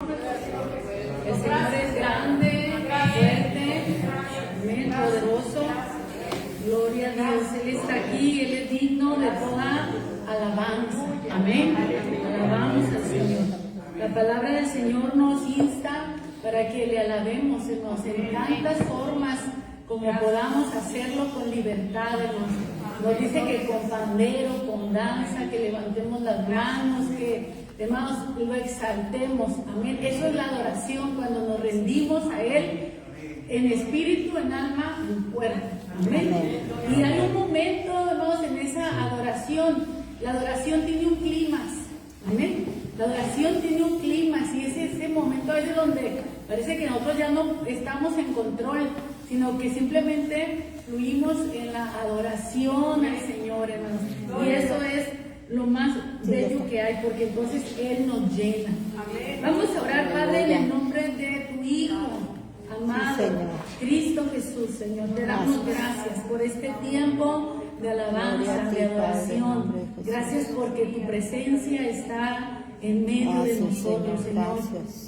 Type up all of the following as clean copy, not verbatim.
El Señor es grande, fuerte, amén, poderoso. Gloria a Dios. Él está aquí, Él es digno de toda alabanza. Amén. Alabamos al Señor. La palabra del Señor nos insta para que le alabemos, hermanos, en tantas formas como podamos hacerlo con libertad, hermanos. Nos dice que con pandero, con danza, que levantemos las manos, que, hermanos, lo exaltemos. Amén. Eso es la adoración, cuando nos rendimos a Él en espíritu, en alma, en cuerpo. Amén. Y hay un momento, hermanos, en esa adoración. La adoración tiene un clímax. Amén. La adoración tiene un clímax y es ese momento a veces donde parece que nosotros ya no estamos en control, sino que simplemente fluimos en la adoración al Señor, hermanos. Y eso es lo más bello que hay, porque entonces Él nos llena. Vamos a orar, Padre, en el nombre de tu Hijo amado, Cristo Jesús, Señor. Te damos gracias por este tiempo de alabanza, de adoración. Gracias porque tu presencia está en medio de nosotros, Señor,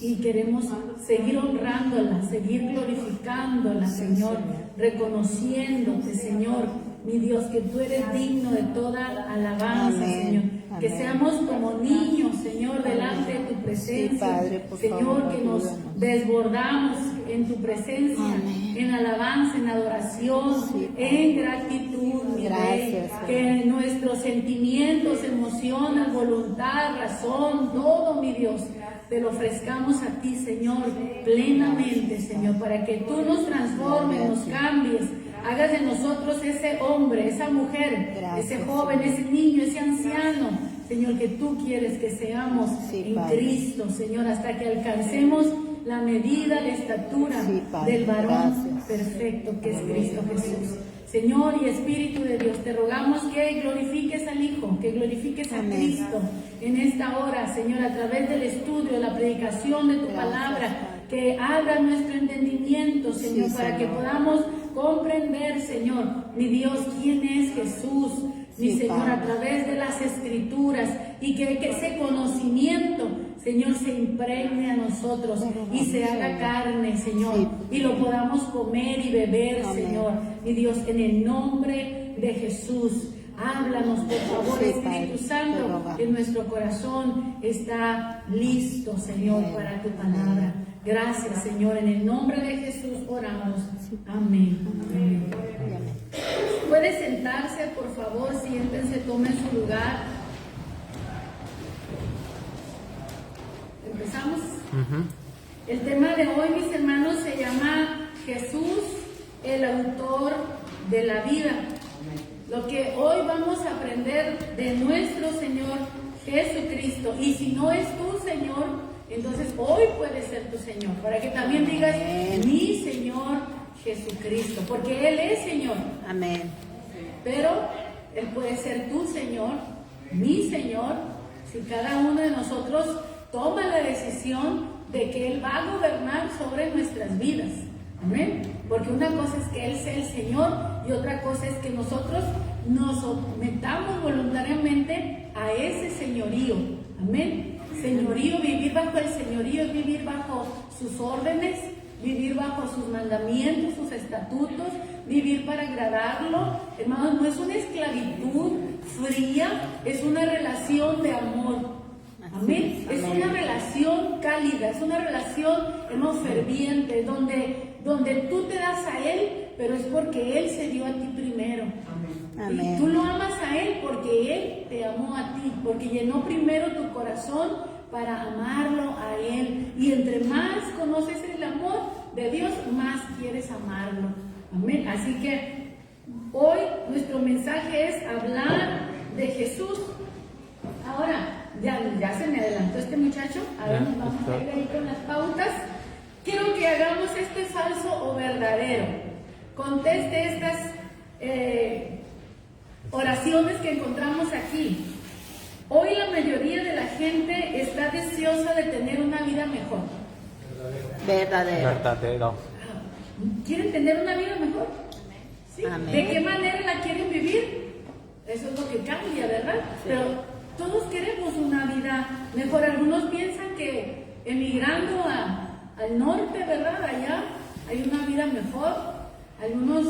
y queremos seguir honrándola, seguir glorificándola, Señor, reconociéndote, Señor, mi Dios, que tú eres digno de toda alabanza, Señor. Que seamos como niños, Señor, delante de tu presencia, Señor, que nos desbordamos en tu presencia, en alabanza, en adoración, en gratitud, mi Rey. Que nuestros sentimientos, emociones, voluntad, razón, todo, mi Dios, te lo ofrezcamos a ti, Señor, plenamente, Señor, para que tú nos transformes, nos cambies, hagas de nosotros ese hombre, esa mujer, ese joven, ese niño, ese anciano, Señor, que tú quieres que seamos en Cristo, Señor, hasta que alcancemos la medida, la estatura del varón perfecto que es Cristo Jesús. Señor y Espíritu de Dios, te rogamos que glorifiques al Hijo, que glorifiques a Cristo en esta hora, Señor, a través del estudio, la predicación de tu palabra, que abra nuestro entendimiento, Señor, para que podamos comprender, Señor, mi Dios, quién es Jesús, mi Señor, a través de las Escrituras, y que ese conocimiento, Señor, se impregne a nosotros y se haga carne, Señor, y lo podamos comer y beber, Señor, mi Dios, en el nombre de Jesús. Háblanos, por favor, Espíritu Santo, que nuestro corazón está listo, Señor, para tu palabra. Gracias, Señor, en el nombre de Jesús oramos. Amén. Amén. Puede sentarse, por favor, siéntense, tomen su lugar. ¿Empezamos? El tema de hoy, mis hermanos, se llama Jesús, el autor de la vida. Lo que hoy vamos a aprender de nuestro Señor Jesucristo. Y si no es tu Señor, entonces hoy puede ser tu Señor. Para que también digas, mi Señor Jesucristo. Porque Él es Señor. Amén. Pero Él puede ser tu Señor, mi Señor, si cada uno de nosotros toma la decisión de que Él va a gobernar sobre nuestras vidas. Amén. Porque una cosa es que Él sea el Señor y otra cosa es que nosotros nos sometamos voluntariamente a ese señorío. Amén. Señorío, vivir bajo el señorío es vivir bajo sus órdenes, vivir bajo sus mandamientos, sus estatutos, vivir para agradarlo. Hermanos, no es una esclavitud fría, es una relación de amor. Amén. Es una relación cálida, es una relación, hermano, ferviente, donde tú te das a Él, pero es porque Él se dio a ti primero. Amén. Y tú lo amas a Él porque Él te amó a ti, porque llenó primero tu corazón para amarlo a Él. Y entre más conoces el amor de Dios, más quieres amarlo. Amén. Así que hoy nuestro mensaje es hablar de Jesús. Ahora, ya se me adelantó este muchacho. Ahora nos vamos a ir ahí con las pautas. Quiero que hagamos ¿es falso o verdadero? Conteste estas oraciones que encontramos aquí. Hoy la mayoría de la gente está deseosa de tener una vida mejor. Verdadero. ¿Quieren tener una vida mejor? ¿Sí? ¿De qué manera la quieren vivir? Eso es lo que cambia, ¿verdad? Sí. Pero todos queremos una vida mejor. Algunos piensan que emigrando al norte, ¿verdad? Allá hay una vida mejor. Algunos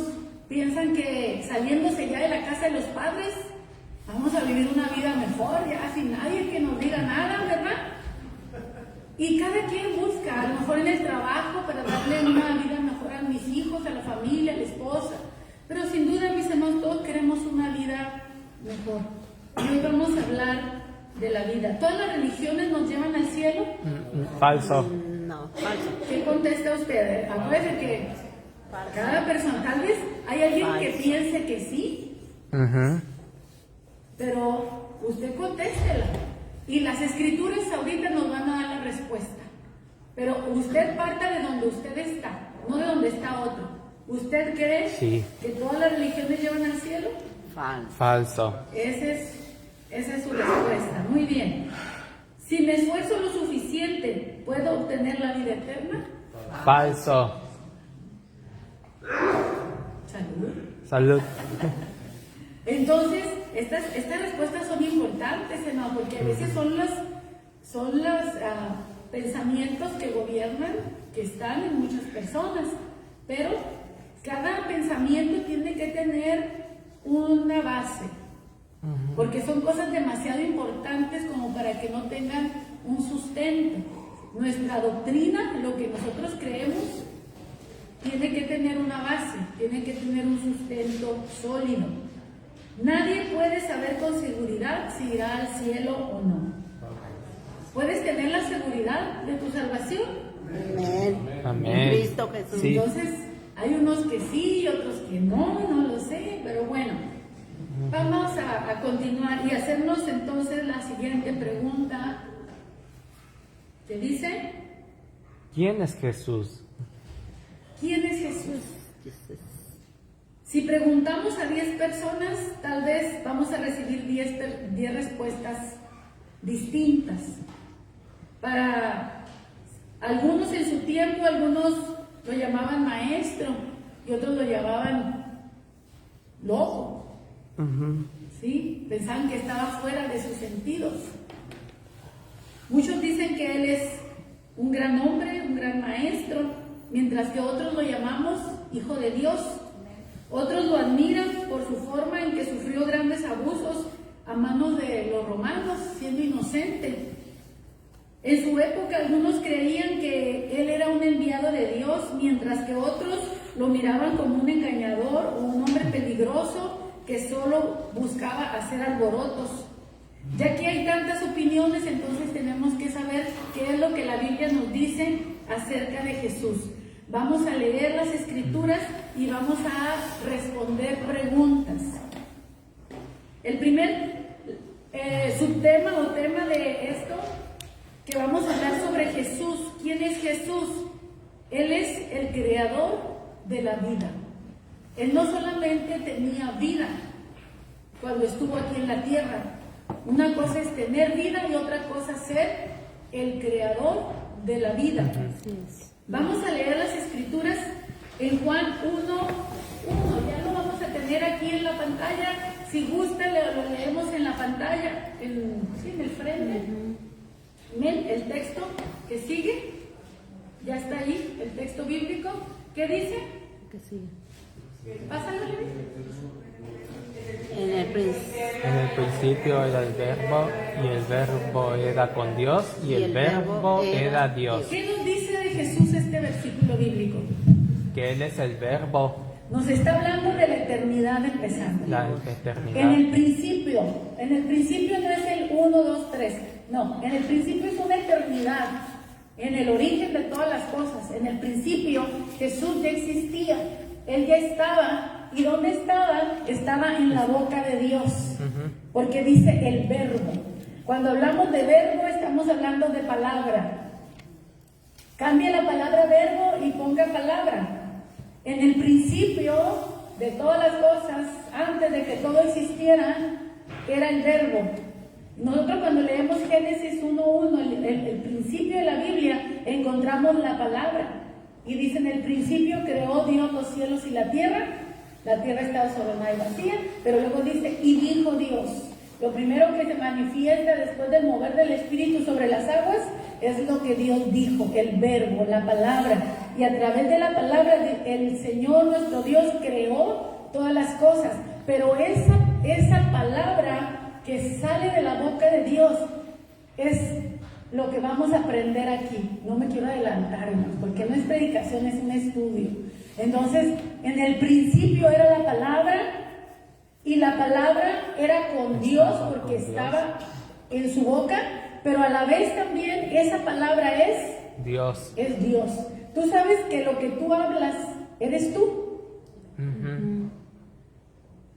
piensan que saliéndose ya de la casa de los padres, vamos a vivir una vida mejor, ya sin nadie que nos diga nada, ¿verdad? Y cada quien busca, a lo mejor en el trabajo, para darle una vida mejor a mis hijos, a la familia, a la esposa. Pero sin duda, mis hermanos, todos queremos una vida mejor. Y hoy vamos a hablar de la vida. ¿Todas las religiones nos llevan al cielo? Falso. No, falso. ¿Qué contesta usted? Acuérdense que cada persona, tal vez hay alguien que piense que sí, pero usted contéstela. Y las escrituras ahorita nos van a dar la respuesta. Pero usted parta de donde usted está, no de donde está otro. ¿Usted cree que todas las religiones llevan al cielo? Falso. Esa es su respuesta. Muy bien. Si me esfuerzo lo suficiente, ¿puedo obtener la vida eterna? Falso. Salud. Salud. Entonces, estas respuestas son importantes, hermano, porque a veces son los pensamientos que gobiernan, que están en muchas personas, pero cada pensamiento tiene que tener una base, porque son cosas demasiado importantes como para que no tengan un sustento. Nuestra doctrina, lo que nosotros creemos, tiene que tener una base, tiene que tener un sustento sólido. Nadie puede saber con seguridad si irá al cielo o no. ¿Puedes tener la seguridad de tu salvación? Amén. Cristo Jesús. Sí. Entonces, hay unos que sí y otros que no lo sé, pero bueno, vamos a continuar y hacernos entonces la siguiente pregunta. ¿Qué dice? ¿Quién es Jesús? ¿Quién es Jesús? Si preguntamos a 10 personas, tal vez vamos a recibir 10 respuestas distintas. Para algunos en su tiempo, algunos lo llamaban maestro y otros lo llamaban loco. ¿Sí? Pensaban que estaba fuera de sus sentidos. Muchos dicen que él es un gran hombre, un gran maestro, mientras que otros lo llamamos hijo de Dios. Otros lo admiran por su forma en que sufrió grandes abusos a manos de los romanos, siendo inocente. En su época algunos creían que él era un enviado de Dios, mientras que otros lo miraban como un engañador o un hombre peligroso que solo buscaba hacer alborotos. Ya que hay tantas opiniones, entonces tenemos que saber qué es lo que la Biblia nos dice acerca de Jesús. Vamos a leer las escrituras y vamos a responder preguntas. El primer subtema o tema de esto, que vamos a hablar sobre Jesús. ¿Quién es Jesús? Él es el creador de la vida. Él no solamente tenía vida cuando estuvo aquí en la tierra. Una cosa es tener vida y otra cosa es ser el creador de la vida. Vamos a leer las escrituras en Juan 1:1. Ya lo vamos a tener aquí en la pantalla. Si gusta, lo leemos en la pantalla, en el frente. Miren el texto que sigue. Ya está ahí el texto bíblico. ¿Qué dice? Que sí. Pásalo. En el principio era el verbo, y el verbo era con Dios, y el verbo era Dios. ¿Qué nos dice de Jesús este versículo bíblico? Que Él es el verbo, Nos está hablando de la eternidad empezando. la eternidad. En el principio no es el 1, 2, 3. No, en el principio es una eternidad. En el origen de todas las cosas. En el principio Jesús ya existía. Él ya estaba. ¿Y dónde estaba? Estaba en la boca de Dios. Porque dice el verbo. Cuando hablamos de verbo estamos hablando de palabra. Cambie la palabra verbo y ponga palabra. En el principio de todas las cosas, antes de que todo existiera, era el verbo. Nosotros cuando leemos Génesis 1:1, el principio de la Biblia, encontramos la palabra. Y dice, en el principio creó Dios los cielos y la tierra estaba soberana y vacía, pero luego dice, y dijo Dios. Lo primero que se manifiesta después del mover del Espíritu sobre las aguas es lo que Dios dijo, el verbo, la palabra. Y a través de la palabra el Señor nuestro Dios creó todas las cosas. Pero esa palabra que sale de la boca de Dios es lo que vamos a aprender aquí. No me quiero adelantar, hermanos, porque no es predicación, es un estudio. Entonces, en el principio era la palabra, y la palabra era con Dios porque estaba en su boca, pero a la vez también esa palabra es Dios. Es Dios. Tú sabes que lo que tú hablas eres tú. Ujú.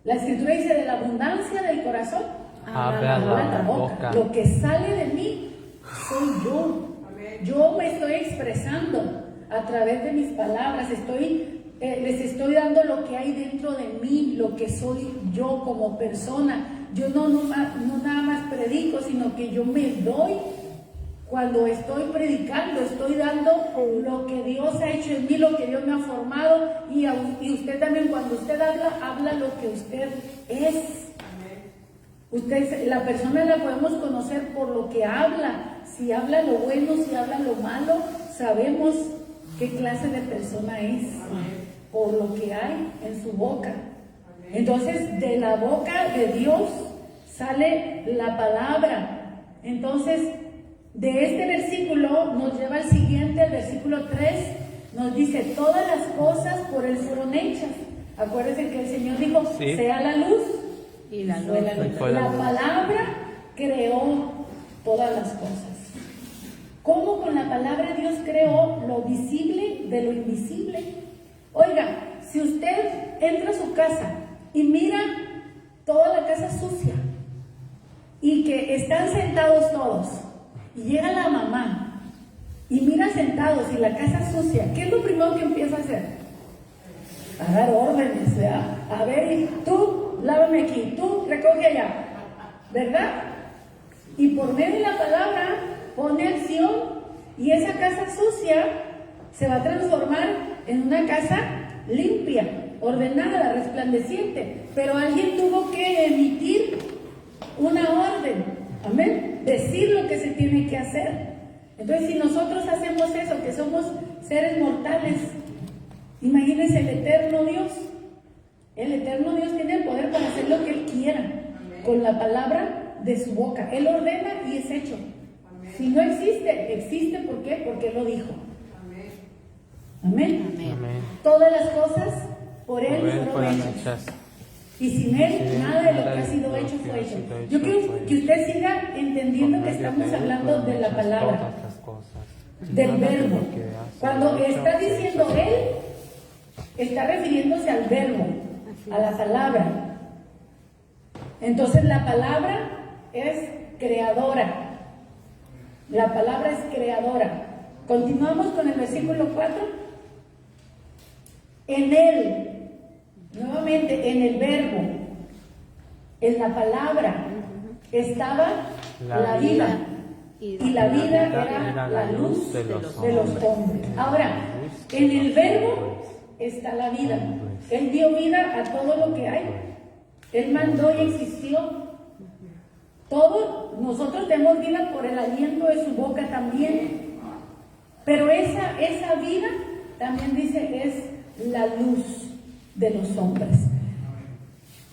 La escritura dice: de la abundancia del corazón Habla la boca. Lo que sale de mí soy yo. Yo me estoy expresando a través de mis palabras. Les estoy dando lo que hay dentro de mí, lo que soy yo como persona. Yo no nada más predico, sino que yo me doy. Cuando estoy predicando, estoy dando lo que Dios ha hecho en mí, lo que Dios me ha formado, y usted también, cuando usted habla lo que usted es. La persona la podemos conocer por lo que habla. Si habla lo bueno, si habla lo malo, sabemos qué clase de persona es, por lo que hay en su boca. Entonces, de la boca de Dios sale la palabra. Entonces, de este versículo nos lleva al siguiente, el versículo 3, nos dice: todas las cosas por Él fueron hechas. Acuérdense que el Señor dijo: sí, sea la luz, y la fue la luz. Fue la La luz. palabra creó todas las cosas. ¿Cómo con la palabra Dios creó lo visible de lo invisible? Oiga, si usted entra a su casa y mira toda la casa sucia y que están sentados todos, y llega la mamá y mira sentados y la casa sucia, ¿qué es lo primero que empieza a hacer? A dar órdenes, ¿verdad? A ver, tú lávame aquí, tú recoge allá, ¿verdad? Y por medio de la palabra pone acción, y esa casa sucia se va a transformar en una casa limpia, ordenada, resplandeciente. Pero alguien tuvo que emitir una orden, amén, decir lo que se tiene que hacer. Entonces, si nosotros hacemos eso, que somos seres mortales, imagínense el eterno Dios. El eterno Dios tiene el poder para hacer lo que Él quiera, con la palabra de su boca. Él ordena y es hecho. Si no existe, existe. ¿Por qué? Porque Él lo dijo. Amén. Amén. Todas las cosas por Él Por Él fueron fueron hechas. hechas. Y sin Él, Sin nada de lo que nada ha sido de lo hecho que fue ha hecho. sido Yo hecho quiero fue que usted siga entendiendo Por que medio estamos de Él hablando fueron de la hechas palabra, todas las cosas. del Nada de verbo. lo que ha sido Cuando hecho está fue diciendo hecho. Él, está refiriéndose al verbo, a la palabra. Entonces la palabra es creadora. La palabra es creadora. Continuamos con el versículo 4. En Él, nuevamente en el verbo, en la palabra, estaba la vida. Y la vida era la luz de los hombres. Ahora, en el verbo está la vida. Él dio vida a todo lo que hay. Él mandó y existió. Todo, nosotros tenemos vida por el aliento de su boca también. Pero esa vida también dice es la luz de los hombres.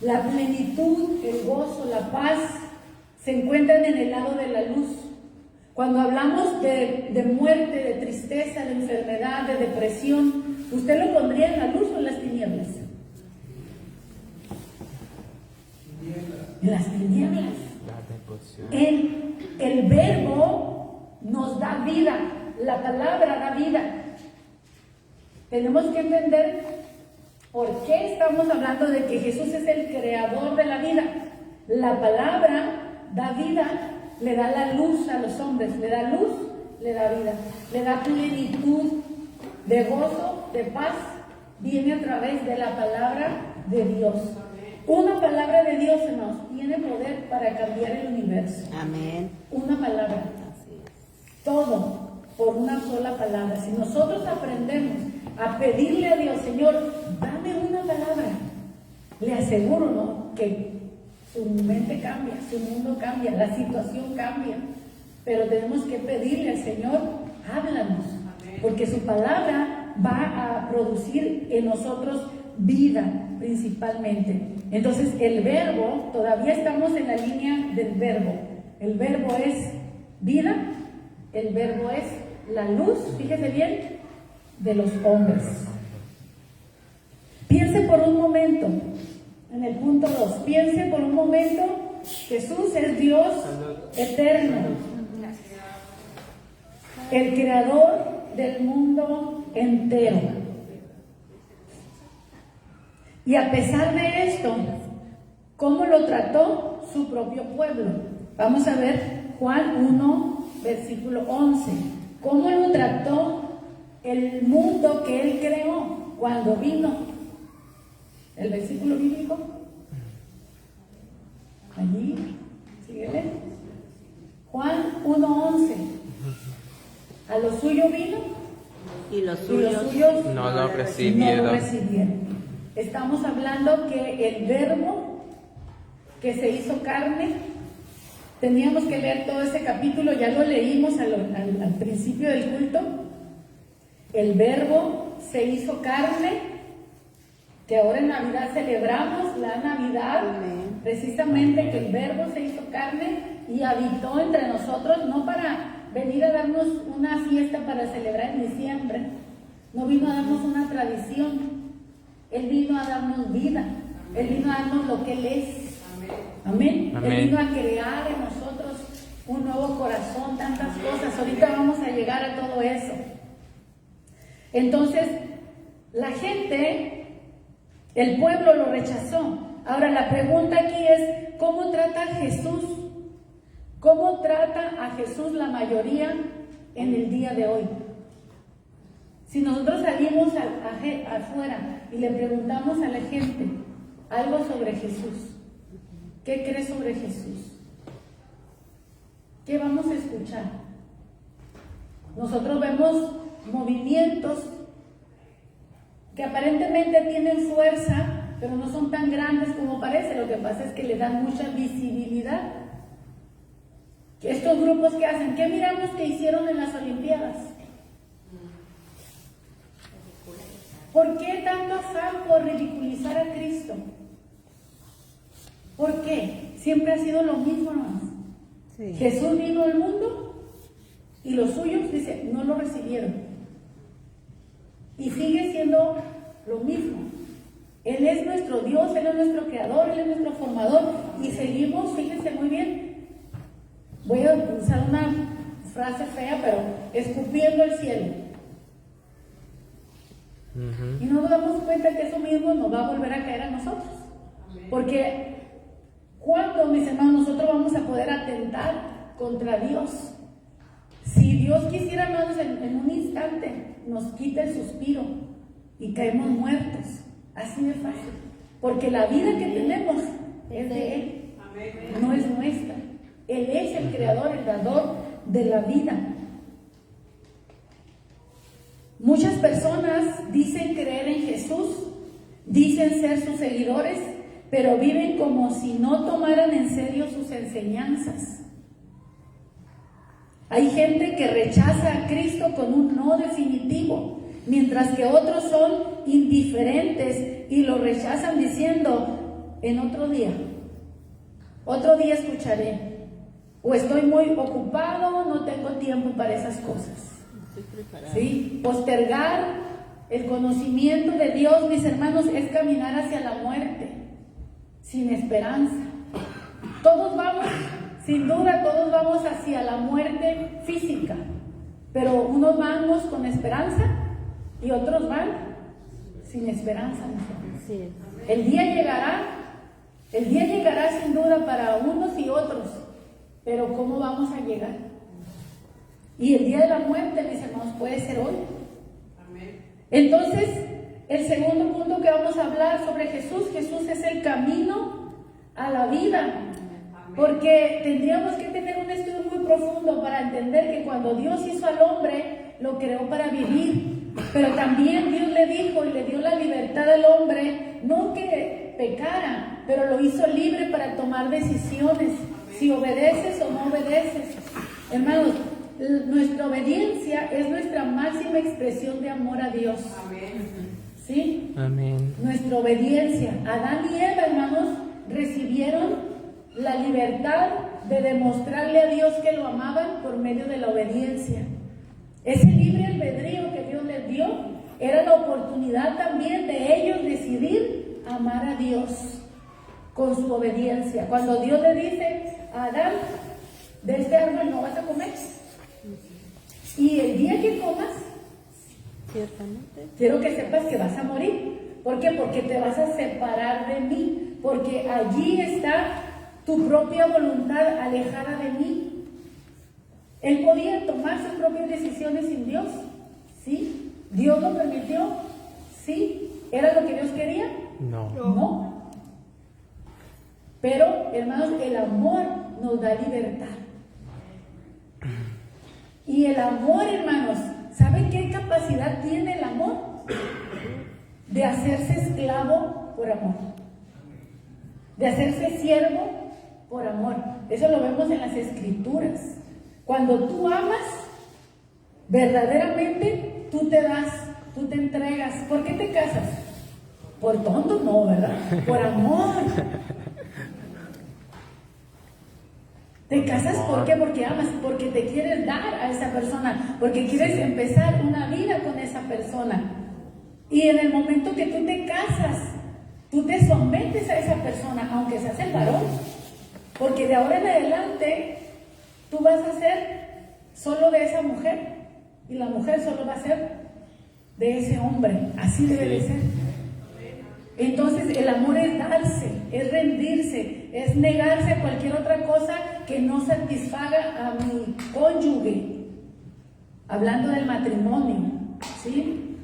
La plenitud, el gozo, la paz se encuentran en el lado de la luz. Cuando hablamos de muerte, de tristeza, de enfermedad, de depresión, ¿usted lo pondría en la luz o en las tinieblas? En las tinieblas. El verbo nos da vida, la palabra da vida. Tenemos que entender por qué estamos hablando de que Jesús es el creador de la vida. La palabra da vida, le da la luz a los hombres, le da luz, le da vida, le da plenitud de gozo, de paz, viene a través de la palabra de Dios. Una palabra de Dios, hermanos, tiene poder para cambiar el universo. Amén. Una palabra. Así es. Todo por una sola palabra. Si nosotros aprendemos a pedirle a Dios, Señor, dame una palabra, le aseguro, ¿no?, que su mente cambia, su mundo cambia, la situación cambia. pero tenemos que pedirle al Señor, háblanos, porque su palabra va a producir en nosotros vida principalmente. Entonces el verbo, todavía estamos en la línea del verbo. El verbo es vida, el verbo es la luz, fíjese bien, de los hombres. Piense por un momento, en el punto 2, piense por un momento, Jesús es Dios eterno, el creador del mundo entero. Y a pesar de esto, ¿cómo lo trató su propio pueblo? Vamos a ver Juan 1, versículo 11. ¿Cómo lo trató el mundo que Él creó cuando vino? El versículo bíblico. Allí, síguele. Juan 1:11. A lo suyo vino Y los y los suyos suyos no lo no recibieron. lo recibieron. Estamos hablando que el verbo que se hizo carne, teníamos que leer todo ese capítulo, ya lo leímos al principio del culto. El verbo se hizo carne, que ahora en Navidad celebramos la Navidad, precisamente que el verbo se hizo carne y habitó entre nosotros, no para venir a darnos una fiesta para celebrar en diciembre, no vino a darnos una tradición, Él vino a darnos vida, Él vino a darnos lo que Él es. Amén. Amén. Él vino a crear en nosotros un nuevo corazón, tantas cosas. Ahorita vamos a llegar a todo eso. Entonces, la gente, el pueblo lo rechazó. Ahora la pregunta aquí es, ¿cómo trata a Jesús? ¿Cómo trata a Jesús la mayoría en el día de hoy? Si nosotros salimos afuera y le preguntamos a la gente algo sobre Jesús, ¿qué crees sobre Jesús? ¿Qué vamos a escuchar? Nosotros vemos movimientos que aparentemente tienen fuerza, pero no son tan grandes como parece. Lo que pasa es que le dan mucha visibilidad. Estos grupos que hacen, ¿qué miramos que hicieron en las Olimpiadas? ¿Por qué tanto afán por ridiculizar a Cristo? ¿Por qué? Siempre ha sido lo mismo, hermanos. Sí. Jesús vino al mundo y los suyos, dice, no lo recibieron. Y sigue siendo lo mismo. Él es nuestro Dios, Él es nuestro creador, Él es nuestro formador. Y seguimos, fíjense muy bien, voy a usar una frase fea, pero escupiendo el cielo. Y no nos damos cuenta que eso mismo nos va a volver a caer a nosotros. Porque ¿cuándo, mis hermanos, nosotros vamos a poder atentar contra Dios? Si Dios quisiera, hermanos, en un instante nos quita el suspiro y caemos muertos. Así de fácil. Porque la vida que tenemos es de Él, no es nuestra. Él es el creador, el dador de la vida. Muchas personas dicen creer en Jesús, dicen ser sus seguidores, pero viven como si no tomaran en serio sus enseñanzas. Hay gente que rechaza a Cristo con un no definitivo, mientras que otros son indiferentes y lo rechazan diciendo, en otro día escucharé, o estoy muy ocupado, no tengo tiempo para esas cosas. ¿Sí? Postergar el conocimiento de Dios, mis hermanos, es caminar hacia la muerte, sin esperanza. Todos vamos, sin duda, todos vamos hacia la muerte física, pero unos vamos con esperanza y otros van sin esperanza. Sí. El día llegará sin duda para unos y otros, pero ¿cómo vamos a llegar? Y el día de la muerte, mis hermanos, puede ser hoy. Entonces, el segundo punto que vamos a hablar sobre Jesús es el camino a la vida. Porque tendríamos que tener un estudio muy profundo para entender que cuando Dios hizo al hombre, lo creó para vivir. Pero también Dios le dijo y le dio la libertad al hombre, no que pecara, pero lo hizo libre para tomar decisiones, si obedeces o no obedeces. Hermanos, nuestra obediencia es nuestra máxima expresión de amor a Dios. ¿Sí? Amén. Nuestra obediencia. Adán y Eva, hermanos, recibieron la libertad de demostrarle a Dios que lo amaban por medio de la obediencia. Ese libre albedrío que Dios les dio era la oportunidad también de ellos decidir amar a Dios con su obediencia. Cuando Dios le dice a Adán, de este árbol no vas a comer, y el día que comas, Ciertamente. quiero que sepas que vas a morir. ¿Por qué? Porque te vas a separar de mí, porque allí está tu propia voluntad alejada de mí. Él podía tomar sus propias decisiones sin Dios, ¿sí? ¿Dios lo permitió? ¿Sí? ¿Era lo que Dios quería? No. No. Pero, hermanos, el amor nos da libertad. Y el amor, hermanos, ¿saben qué capacidad tiene el amor? De hacerse esclavo por amor. De hacerse siervo por amor. Eso lo vemos en las Escrituras. Cuando tú amas, verdaderamente tú te das, tú te entregas. ¿Por qué te casas? Por tonto no, ¿verdad? Por amor. Te casas, ¿por qué? Porque amas, porque te quieres dar a esa persona, porque quieres empezar una vida con esa persona. Y en el momento que tú te casas, tú te sometes a esa persona, aunque seas el varón, porque de ahora en adelante tú vas a ser solo de esa mujer y la mujer solo va a ser de ese hombre. Así debe de ser. Entonces el amor es darse, es rendirse, es negarse a cualquier otra cosa que no satisfaga a mi cónyuge. Hablando del matrimonio, ¿sí?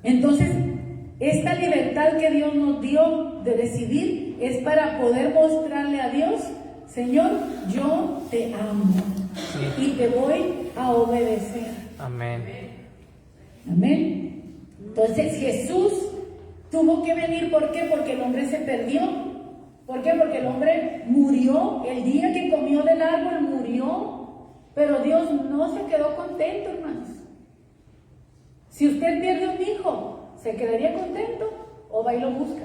Entonces, esta libertad que Dios nos dio de decidir es para poder mostrarle a Dios, Señor, yo te amo y te voy a obedecer. Amén. Amén. Entonces Jesús tuvo que venir, ¿por qué? Porque el hombre se perdió. ¿Por qué? Porque el hombre murió. El día que comió del árbol murió. Pero Dios no se quedó contento, hermanos. Si usted pierde un hijo, ¿se quedaría contento o va y lo busca?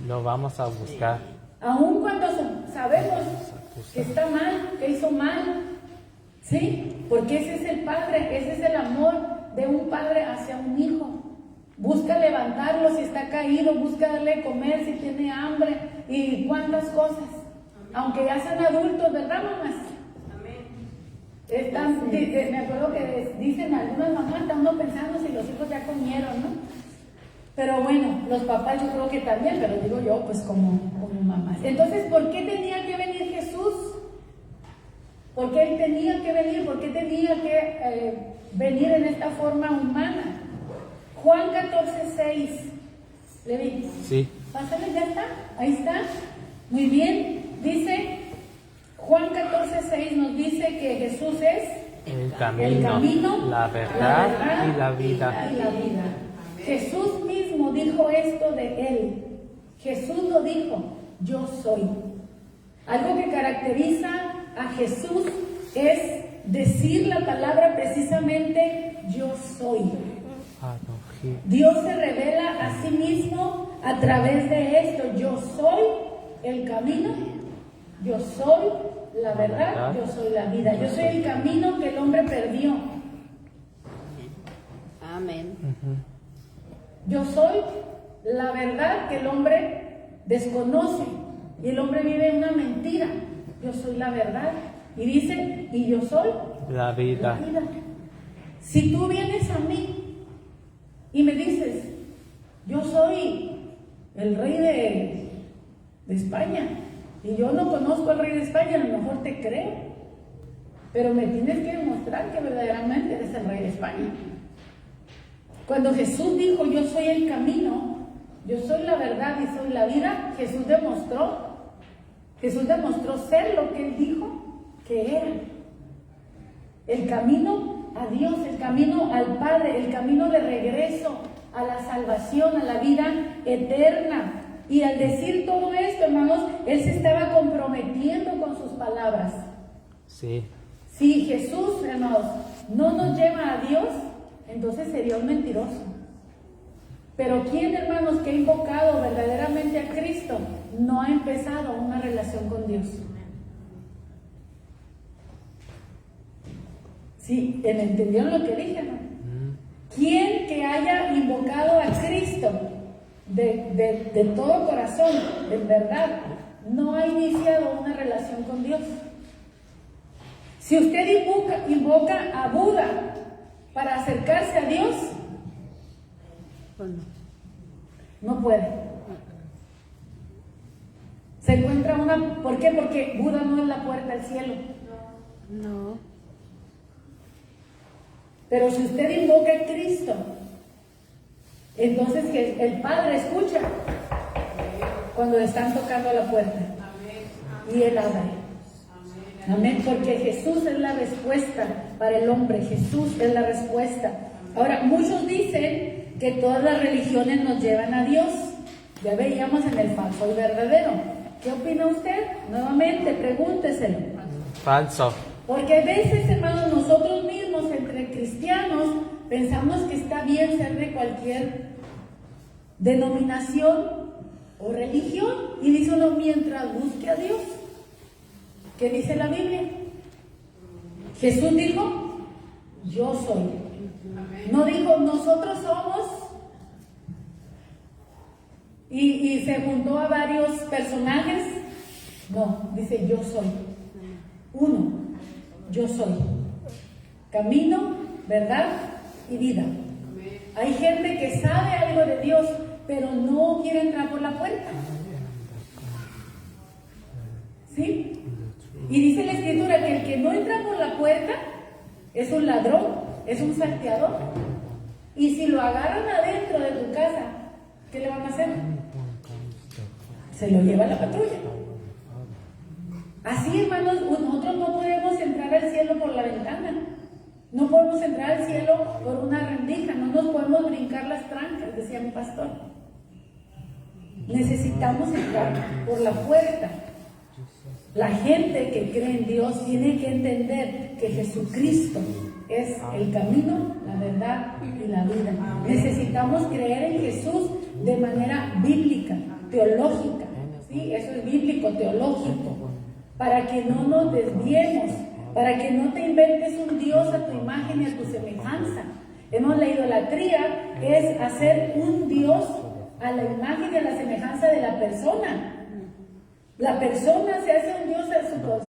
Lo vamos a buscar. Aun cuando sabemos que está mal, que hizo mal, ¿sí? Porque ese es el padre, ese es el amor de un padre hacia un hijo. Busca levantarlo si está caído, busca darle de comer si tiene hambre y cuántas cosas. Aunque ya sean adultos, ¿verdad, mamás? Me acuerdo que dicen algunas mamás, están uno pensando si los hijos ya comieron, ¿no? Pero bueno, los papás yo creo que también, pero digo yo, pues como mamás. Entonces, ¿por qué tenía que venir Jesús? ¿Por qué Él tenía que venir? ¿Por qué tenía que venir en esta forma humana? Juan 14:6. Levi. Sí. Pásale, ya está. Ahí está. Muy bien. Dice, Juan 14:6 nos dice que Jesús es el camino, la verdad y la vida. Jesús mismo dijo esto de Él. Jesús lo dijo, yo soy. Algo que caracteriza a Jesús es decir la palabra precisamente, yo soy. Dios se revela a sí mismo a través de esto. Yo soy el camino, yo soy la verdad, yo soy la vida. Yo soy el camino que el hombre perdió. Amén. Yo soy la verdad que el hombre desconoce y el hombre vive en una mentira. Yo soy la verdad. Y dice, y yo soy la vida. Si tú vienes a mí y me dices, yo soy el rey de España, y yo no conozco al rey de España, a lo mejor te creo, pero me tienes que demostrar que verdaderamente eres el rey de España. Cuando Jesús dijo, yo soy el camino, yo soy la verdad y soy la vida, Jesús demostró ser lo que Él dijo que era. El camino a Dios, el camino al Padre, el camino de regreso a la salvación, a la vida eterna. Y al decir todo esto, hermanos, él se estaba comprometiendo con sus palabras. Sí. Si Jesús, hermanos, no nos lleva a Dios, entonces sería un mentiroso. Pero ¿quién, hermanos, que ha invocado verdaderamente a Cristo no ha empezado una relación con Dios? Sí, ¿entendieron lo que dije, hermano? ¿Quién que haya invocado a Cristo de todo corazón, en verdad, no ha iniciado una relación con Dios? Si usted invoca a Buda para acercarse a Dios, Bueno, no puede. Se encuentra una... ¿Por qué? Porque Buda no es la puerta al cielo. no. Pero si usted invoca a Cristo, entonces el Padre escucha cuando le están tocando la puerta. Y Él abre. Amén. Porque Jesús es la respuesta para el hombre. Jesús es la respuesta. Ahora, muchos dicen que todas las religiones nos llevan a Dios. Ya veíamos en el falso y verdadero. ¿Qué opina usted? Nuevamente, pregúnteselo. Falso. Porque a veces, hermanos, nosotros mismos, entre cristianos, pensamos que está bien ser de cualquier denominación o religión. Y dice uno, mientras busque a Dios. ¿Qué dice la Biblia? Jesús dijo, yo soy. No dijo, nosotros somos. Y se juntó a varios personajes. No, dice, yo soy. Uno. Yo soy camino, verdad y vida. Hay gente que sabe algo de Dios, pero no quiere entrar por la puerta. ¿Sí? Y dice la Escritura que el que no entra por la puerta es un ladrón, es un salteador. Y si lo agarran adentro de tu casa, ¿qué le van a hacer? Se lo lleva a la patrulla. Así, hermanos, nosotros no podemos entrar al cielo por la ventana. No podemos entrar al cielo por una rendija. No nos podemos brincar las trancas, decía mi pastor. Necesitamos entrar por la puerta. La gente que cree en Dios tiene que entender que Jesucristo es el camino, la verdad y la vida. Necesitamos creer en Jesús de manera bíblica, teológica. ¿Sí? Eso es bíblico, teológico. Para que no nos desviemos, para que no te inventes un Dios a tu imagen y a tu semejanza. La idolatría es hacer un Dios a la imagen y a la semejanza de la persona. La persona se hace un Dios a su persona.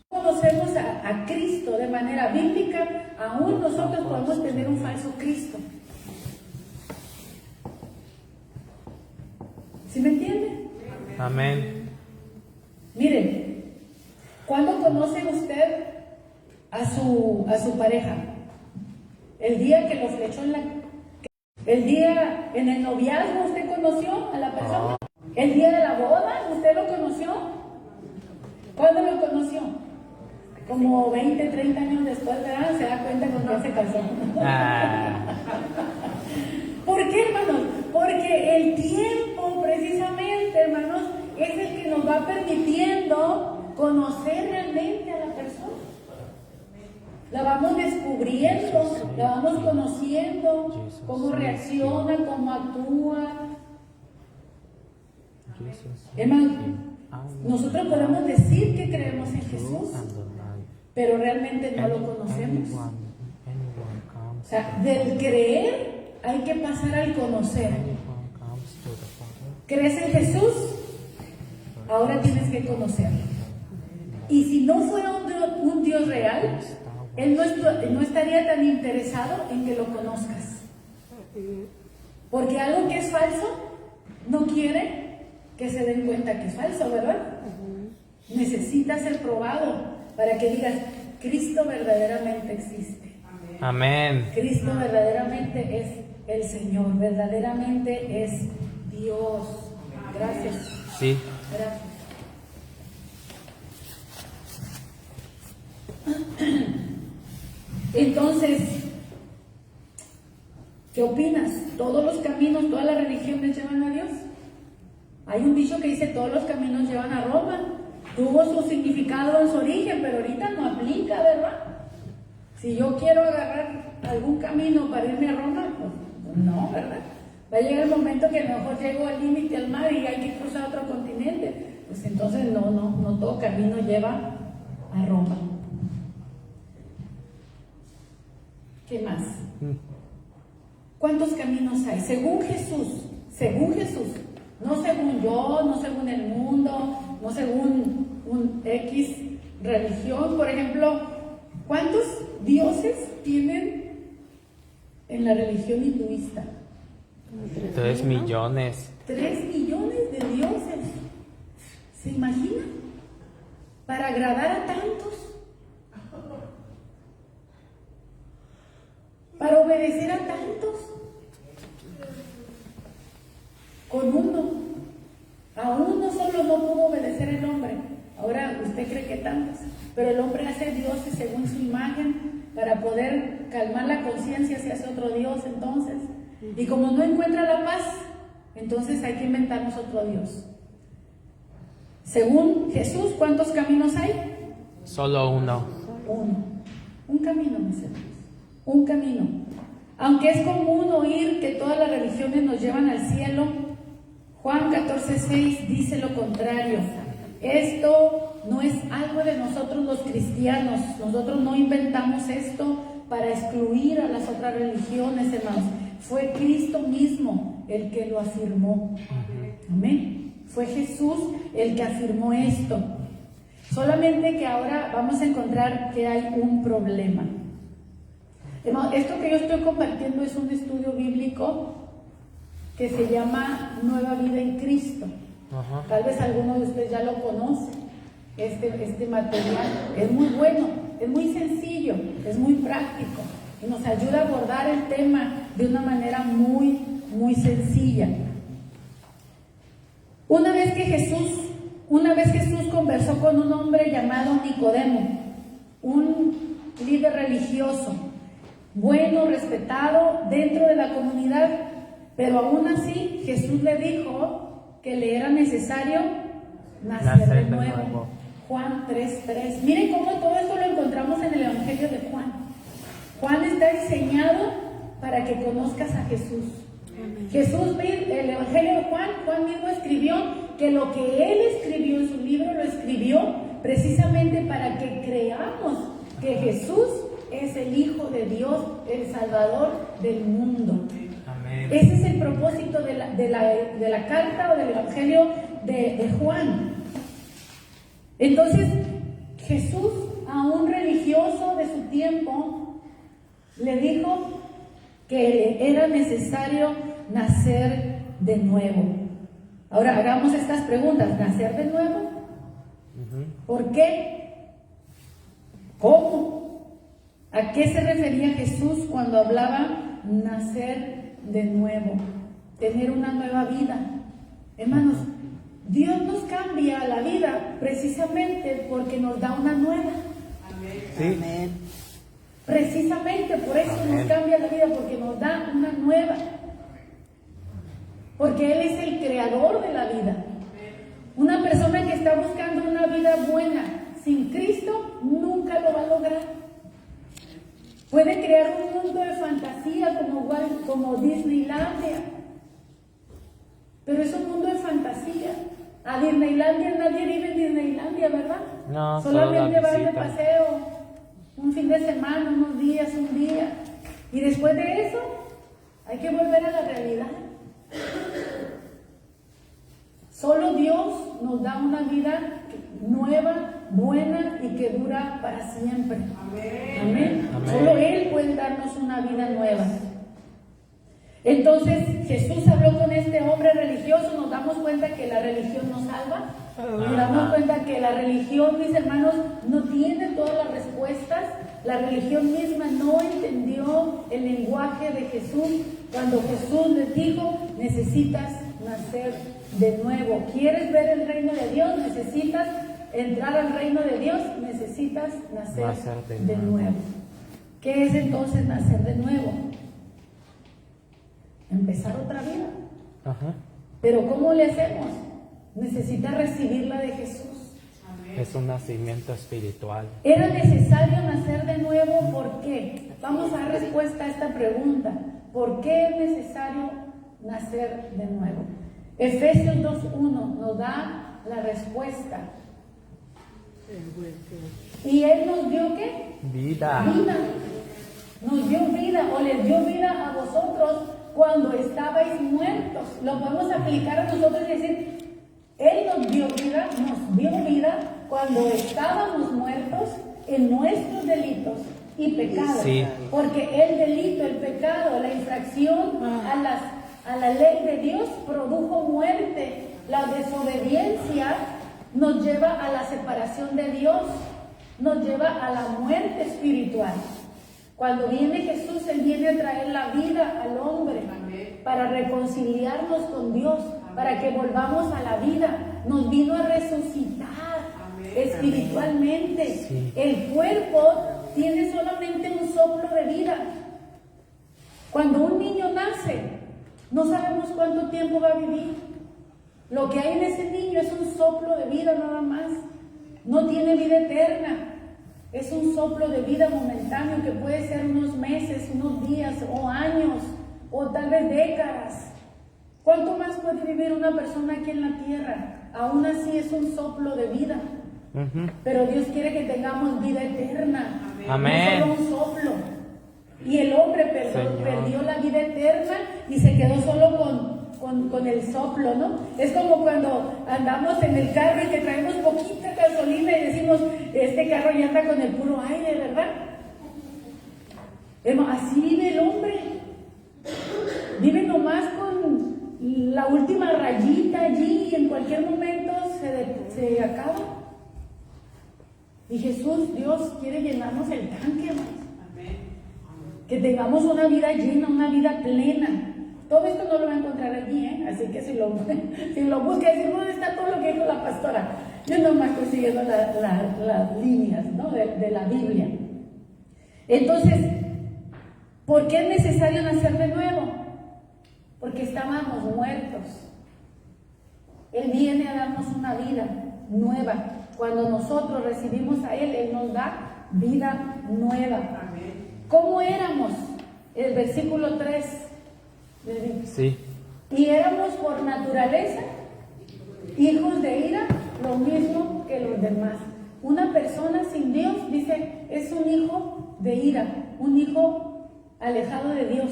Conocemos a Cristo de manera bíblica, aún nosotros podemos tener un falso Cristo. ¿Sí me entiende? Amén. Miren, ¿cuándo conoce usted a su pareja? El día que lo flechó en la... El día en el noviazgo usted conoció a la persona. El día de la boda usted lo conoció. ¿Cuándo lo conoció? Como 20, 30 años después, ¿verdad? Se da cuenta con quién se casó. ¿Por qué, hermanos? Porque el tiempo, precisamente, hermanos, es el que nos va permitiendo conocer realmente a la persona. La vamos descubriendo, la vamos conociendo, cómo reacciona, cómo actúa. Hermanos, nosotros podemos decir que creemos en Jesús, pero realmente no lo conocemos. O sea, del creer hay que pasar al conocer. ¿Crees en Jesús? Ahora tienes que conocerlo. Y si no fuera un Dios real, Él no estaría tan interesado en que lo conozcas. Porque algo que es falso no quiere que se den cuenta que es falso, ¿verdad? Necesita ser probado para que digas, Cristo verdaderamente existe. Amén. Cristo verdaderamente es el Señor, verdaderamente es Dios. Gracias. Sí. Gracias. Entonces, ¿Qué opinas? ¿Todos los caminos, todas las religiones llevan a Dios? Hay un dicho que dice todos los caminos llevan a Roma. Tuvo su significado en su origen, pero ahorita no aplica, ¿verdad? Si yo quiero agarrar algún camino para irme a Roma, pues no, ¿verdad? Va a llegar el momento que a lo mejor llego al límite del mar y hay que cruzar otro continente. Pues entonces no todo camino lleva a Roma. ¿Qué más? ¿Cuántos caminos hay? Según Jesús, no según yo, no según el mundo, no según un X religión. Por ejemplo, ¿cuántos dioses tienen en la religión hinduista? 3 millones. 3 millones de dioses. ¿Se imaginan? Para agradar a tantos. Para obedecer a tantos. Con uno. A uno solo no pudo obedecer el hombre. Ahora usted cree que tantos. Pero el hombre hace dioses según su imagen para poder calmar la conciencia si hace otro dios entonces. Y como no encuentra la paz, entonces hay que inventarnos otro dios. Según Jesús, ¿cuántos caminos hay? Solo uno. Uno. Un camino, mis hermanos. Un camino. Aunque es común oír que todas las religiones nos llevan al cielo, Juan 14:6 dice lo contrario. Esto no es algo de nosotros los cristianos. Nosotros no inventamos esto para excluir a las otras religiones, hermanos. Fue Cristo mismo el que lo afirmó. Amén. Fue Jesús el que afirmó esto. Solamente que ahora vamos a encontrar que hay un problema. Esto que yo estoy compartiendo es un estudio bíblico que se llama Nueva Vida en Cristo. Tal vez algunos de ustedes ya lo conocen. Este material es muy bueno, es muy sencillo, es muy práctico y nos ayuda a abordar el tema de una manera muy, muy sencilla. Una vez Jesús conversó con un hombre llamado Nicodemo, un líder religioso, bueno, respetado dentro de la comunidad, pero aún así Jesús le dijo que le era necesario nacer de nuevo. Juan 3:3. Miren cómo todo esto lo encontramos en el Evangelio de Juan. Juan está diseñado para que conozcas a Jesús. Jesús, el Evangelio de Juan mismo escribió que lo que él escribió en su libro lo escribió precisamente para que creamos que Jesús es el Hijo de Dios, el Salvador del mundo. Amén. Ese es el propósito de la carta o del Evangelio de Juan. Entonces, Jesús a un religioso de su tiempo le dijo que era necesario nacer de nuevo. Ahora hagamos estas preguntas. ¿Nacer de nuevo? ¿Por qué? ¿Cómo? ¿A qué se refería Jesús cuando hablaba nacer de nuevo? Tener una nueva vida. Hermanos, Dios nos cambia la vida precisamente porque nos da una nueva. Sí. Amén. Precisamente por eso Amén. nos cambia la vida, porque nos da una nueva. Porque Él es el creador de la vida. Una persona que está buscando una vida buena sin Cristo nunca lo va a lograr. Puede crear un mundo de fantasía como Disneylandia, pero es un mundo de fantasía. A Disneylandia nadie vive en Disneylandia, ¿verdad? No, solamente va de visita. paseo un fin de semana, unos días, un día, y después de eso hay que volver a la realidad. Solo Dios nos da una vida nueva, buena y que dura para siempre. Amén. Amén. Solo Él puede darnos una vida nueva. Entonces Jesús habló con este hombre religioso. Nos damos cuenta que la religión no salva. Nos damos cuenta que la religión, mis hermanos, no tiene todas las respuestas. La religión misma no entendió el lenguaje de Jesús cuando Jesús les dijo: necesitas nacer de nuevo. ¿Quieres ver el reino de Dios? Necesitas entrar al reino de Dios. Necesitas nacer de nuevo. ¿Qué es entonces nacer de nuevo? empezar otra vida. Ajá. Pero ¿cómo le hacemos? Necesita recibirla de Jesús. Es un nacimiento espiritual. Era necesario nacer de nuevo, ¿por qué? Vamos a dar respuesta a esta pregunta. ¿Por qué es necesario nacer de nuevo? Efesios 2:1 nos da la respuesta. ¿Y Él nos dio qué? Vida. Vida. Nos dio vida, o les dio vida a vosotros cuando estabais muertos. Lo podemos aplicar a nosotros y decir, Él nos dio vida cuando estábamos muertos en nuestros delitos y pecados. Sí. Porque el delito, el pecado, la infracción a la ley de Dios produjo muerte. La desobediencia nos lleva a la separación de Dios, nos lleva a la muerte espiritual. Cuando viene Jesús, Él viene a traer la vida al hombre. Amén. Para reconciliarnos con Dios, para que volvamos a la vida. Nos vino a resucitar. Amén. Espiritualmente. Sí. El cuerpo tiene solamente un soplo de vida. Cuando un niño nace, no sabemos cuánto tiempo va a vivir. Lo que hay en ese niño es un soplo de vida nada más. No tiene vida eterna. Es un soplo de vida momentáneo que puede ser unos meses, unos días o años o tal vez décadas. ¿Cuánto más puede vivir una persona aquí en la tierra? Aún así es un soplo de vida. Pero Dios quiere que tengamos vida eterna. Amén. No solo un soplo. Y el hombre perdió la vida eterna y se quedó solo con el soplo, ¿no? Es como cuando andamos en el carro y que traemos poquita gasolina y decimos, este carro ya anda con el puro aire, ¿verdad? Así vive el hombre. Vive nomás con la última rayita allí y en cualquier momento se acaba. Y Jesús, Dios, quiere llenarnos el tanque, hermanos. Que tengamos una vida llena, una vida plena. Todo esto no lo va a encontrar allí, así que si lo busca, decir, ¿dónde está todo lo que dijo la pastora? Yo nomás estoy siguiendo las líneas, ¿no? de la Biblia. Entonces, ¿por qué es necesario nacer de nuevo? Porque estábamos muertos. Él viene a darnos una vida nueva. Cuando nosotros recibimos a Él, Él nos da vida nueva. Amén. ¿Cómo éramos? El versículo 3. Sí. Y éramos por naturaleza hijos de ira, lo mismo que los demás. Una persona sin Dios, dice, es un hijo de ira, un hijo alejado de Dios,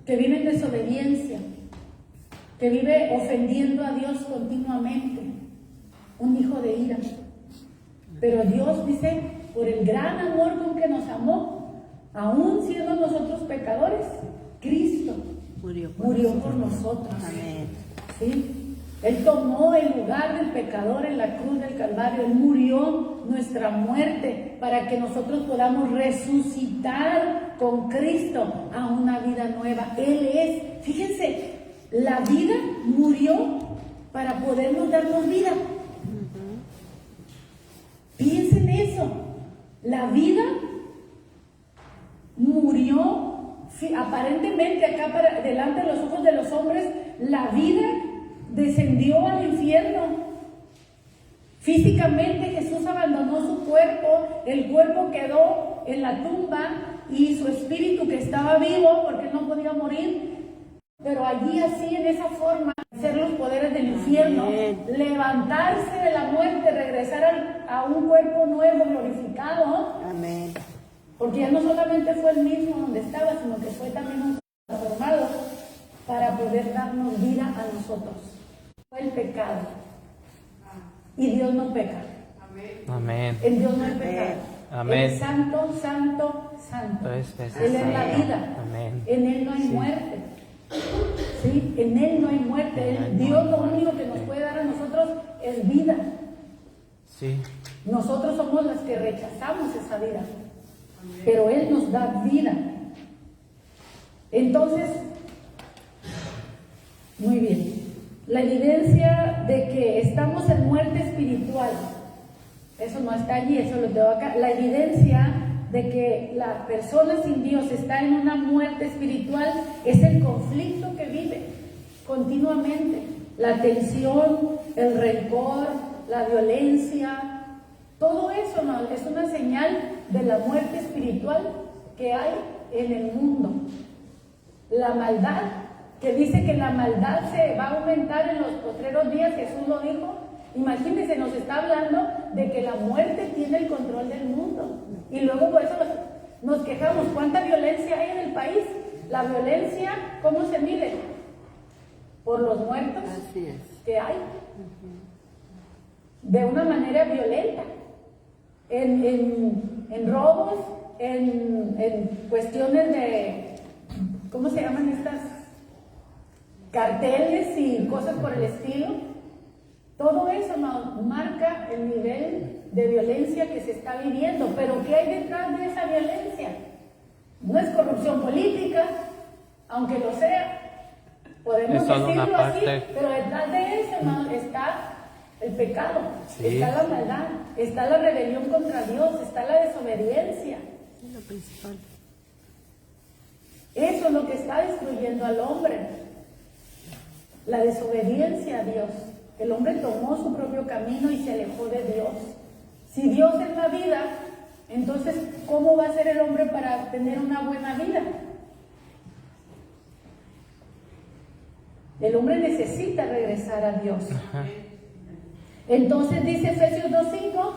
que vive en desobediencia, que vive ofendiendo a Dios continuamente, un hijo de ira. Pero Dios dice, por el gran amor con que nos amó, aún siendo nosotros pecadores, Cristo murió por nosotros. Amén. ¿Sí? Él tomó el lugar del pecador en la cruz del Calvario. Él murió nuestra muerte para que nosotros podamos resucitar con Cristo a una vida nueva. Él es, fíjense, la vida murió para podernos darnos vida. Piensen eso. La vida murió. Aparentemente acá delante de los ojos de los hombres, la vida descendió al infierno. Físicamente Jesús abandonó su cuerpo, el cuerpo quedó en la tumba y su espíritu, que estaba vivo porque no podía morir, pero allí así, en esa forma, hacer los poderes del infierno, levantarse de la muerte, regresar a un cuerpo nuevo, glorificado. Amén. Porque ya no solamente fue el mismo donde estaba, sino que fue también transformado para poder darnos vida a nosotros. Fue el pecado. Y Dios no peca. Amén. En Dios no hay pecado. Amén. Él es santo, santo, santo. Es Él es la vida. Amén. En Él no hay muerte. ¿Sí? En Él no hay muerte. Dios lo único que nos puede dar a nosotros es vida. Sí. Nosotros somos los que rechazamos esa vida. Pero Él nos da vida. Entonces, muy bien. La evidencia de que estamos en muerte espiritual, eso no está allí, eso lo tengo acá. La evidencia de que la persona sin Dios está en una muerte espiritual es el conflicto que vive continuamente, la tensión, el rencor, la violencia, todo eso, ¿no? Es una señal de la muerte espiritual que hay en el mundo. La maldad, que dice que la maldad se va a aumentar en los postreros días, Jesús lo dijo. Imagínense, nos está hablando de que la muerte tiene el control del mundo. Y luego por eso nos quejamos. ¿Cuánta violencia hay en el país? La violencia, ¿cómo se mide? Por los muertos que hay. De una manera violenta. En robos, en cuestiones de, ¿cómo se llaman estas? Carteles y cosas por el estilo. Todo eso nos marca el nivel de violencia que se está viviendo. Pero ¿qué hay detrás de esa violencia? No es corrupción política, aunque lo sea. Podemos decirlo así, pero detrás de eso está el pecado, está la maldad, está la rebelión contra Dios, está la desobediencia. Es lo principal. Eso es lo que está destruyendo al hombre. La desobediencia a Dios. El hombre tomó su propio camino y se alejó de Dios. Si Dios es la vida, entonces, ¿cómo va a ser el hombre para tener una buena vida? El hombre necesita regresar a Dios. Entonces dice Efesios 2:5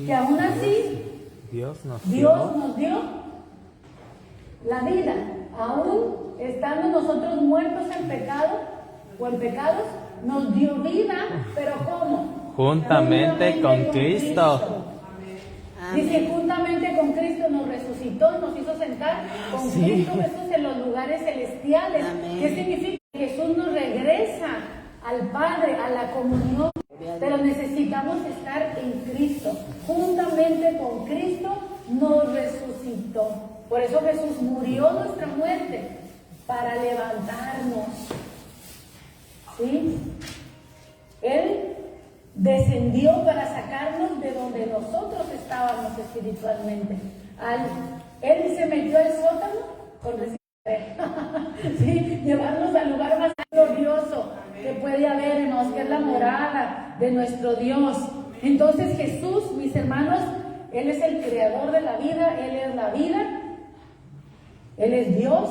que aún así Dios nos dio la vida, aún estando nosotros muertos en pecado o en pecados, nos dio vida, pero ¿cómo? Juntamente con Cristo. Dice, juntamente con Cristo nos resucitó, nos hizo sentar con Cristo Jesús en los lugares celestiales. Amén. ¿Qué significa? Jesús nos regresa al Padre, a la comunión, pero necesitamos estar en Cristo. Juntamente con Cristo nos resucitó. Por eso Jesús murió nuestra muerte para levantarnos. ¿Sí? Él descendió para sacarnos de donde nosotros estábamos espiritualmente. Él se metió al sótano con ¿sí? Llevarnos al lugar más glorioso que puede habernos, que es la morada de nuestro Dios. Entonces Jesús, mis hermanos, Él es el creador de la vida, Él es la vida, Él es Dios,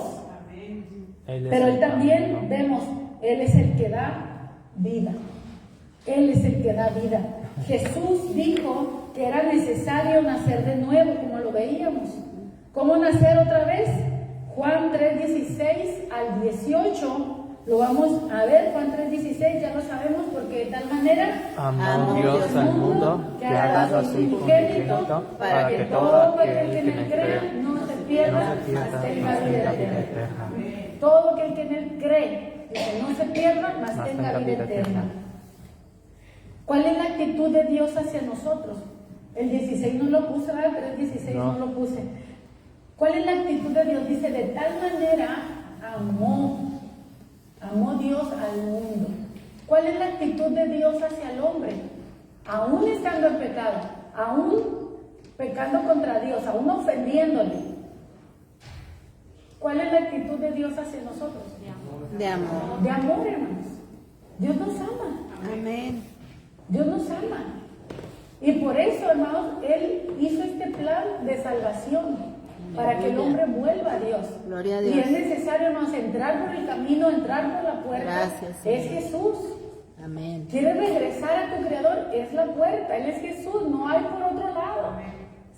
pero Él también, vemos, Él es el que da vida. Él es el que da vida. Jesús dijo que era necesario nacer de nuevo, como lo veíamos. ¿Cómo nacer otra vez? Juan 3:16 al 18. Lo vamos a ver, Juan 3:16, ya lo sabemos, porque de tal manera amó Dios al mundo que ha dado a su Hijo unigénito para que todo aquel que en él crea no se pierda, mas tenga vida eterna. Todo aquel que en él cree, que no se pierda, mas tenga vida eterna. ¿Cuál es la actitud de Dios hacia nosotros? El 16 no lo puse, ¿verdad? 3:16 no lo puse. ¿Cuál es la actitud de Dios? Dice, de tal manera amó Dios al mundo. ¿Cuál es la actitud de Dios hacia el hombre? Aún estando en pecado, aún pecando contra Dios, aún ofendiéndole. ¿Cuál es la actitud de Dios hacia nosotros? De amor. De amor, hermanos. Dios nos ama. Amén. Dios nos ama. Y por eso, hermanos, Él hizo este plan de salvación para que el hombre vuelva a Dios. Gloria a Dios. Y es necesario, hermanos, entrar por el camino, entrar por la puerta. Gracias, es Señor. Jesús. Amén. ¿Quieres regresar a tu Creador? Es la puerta. Él es Jesús. No hay por otro lado.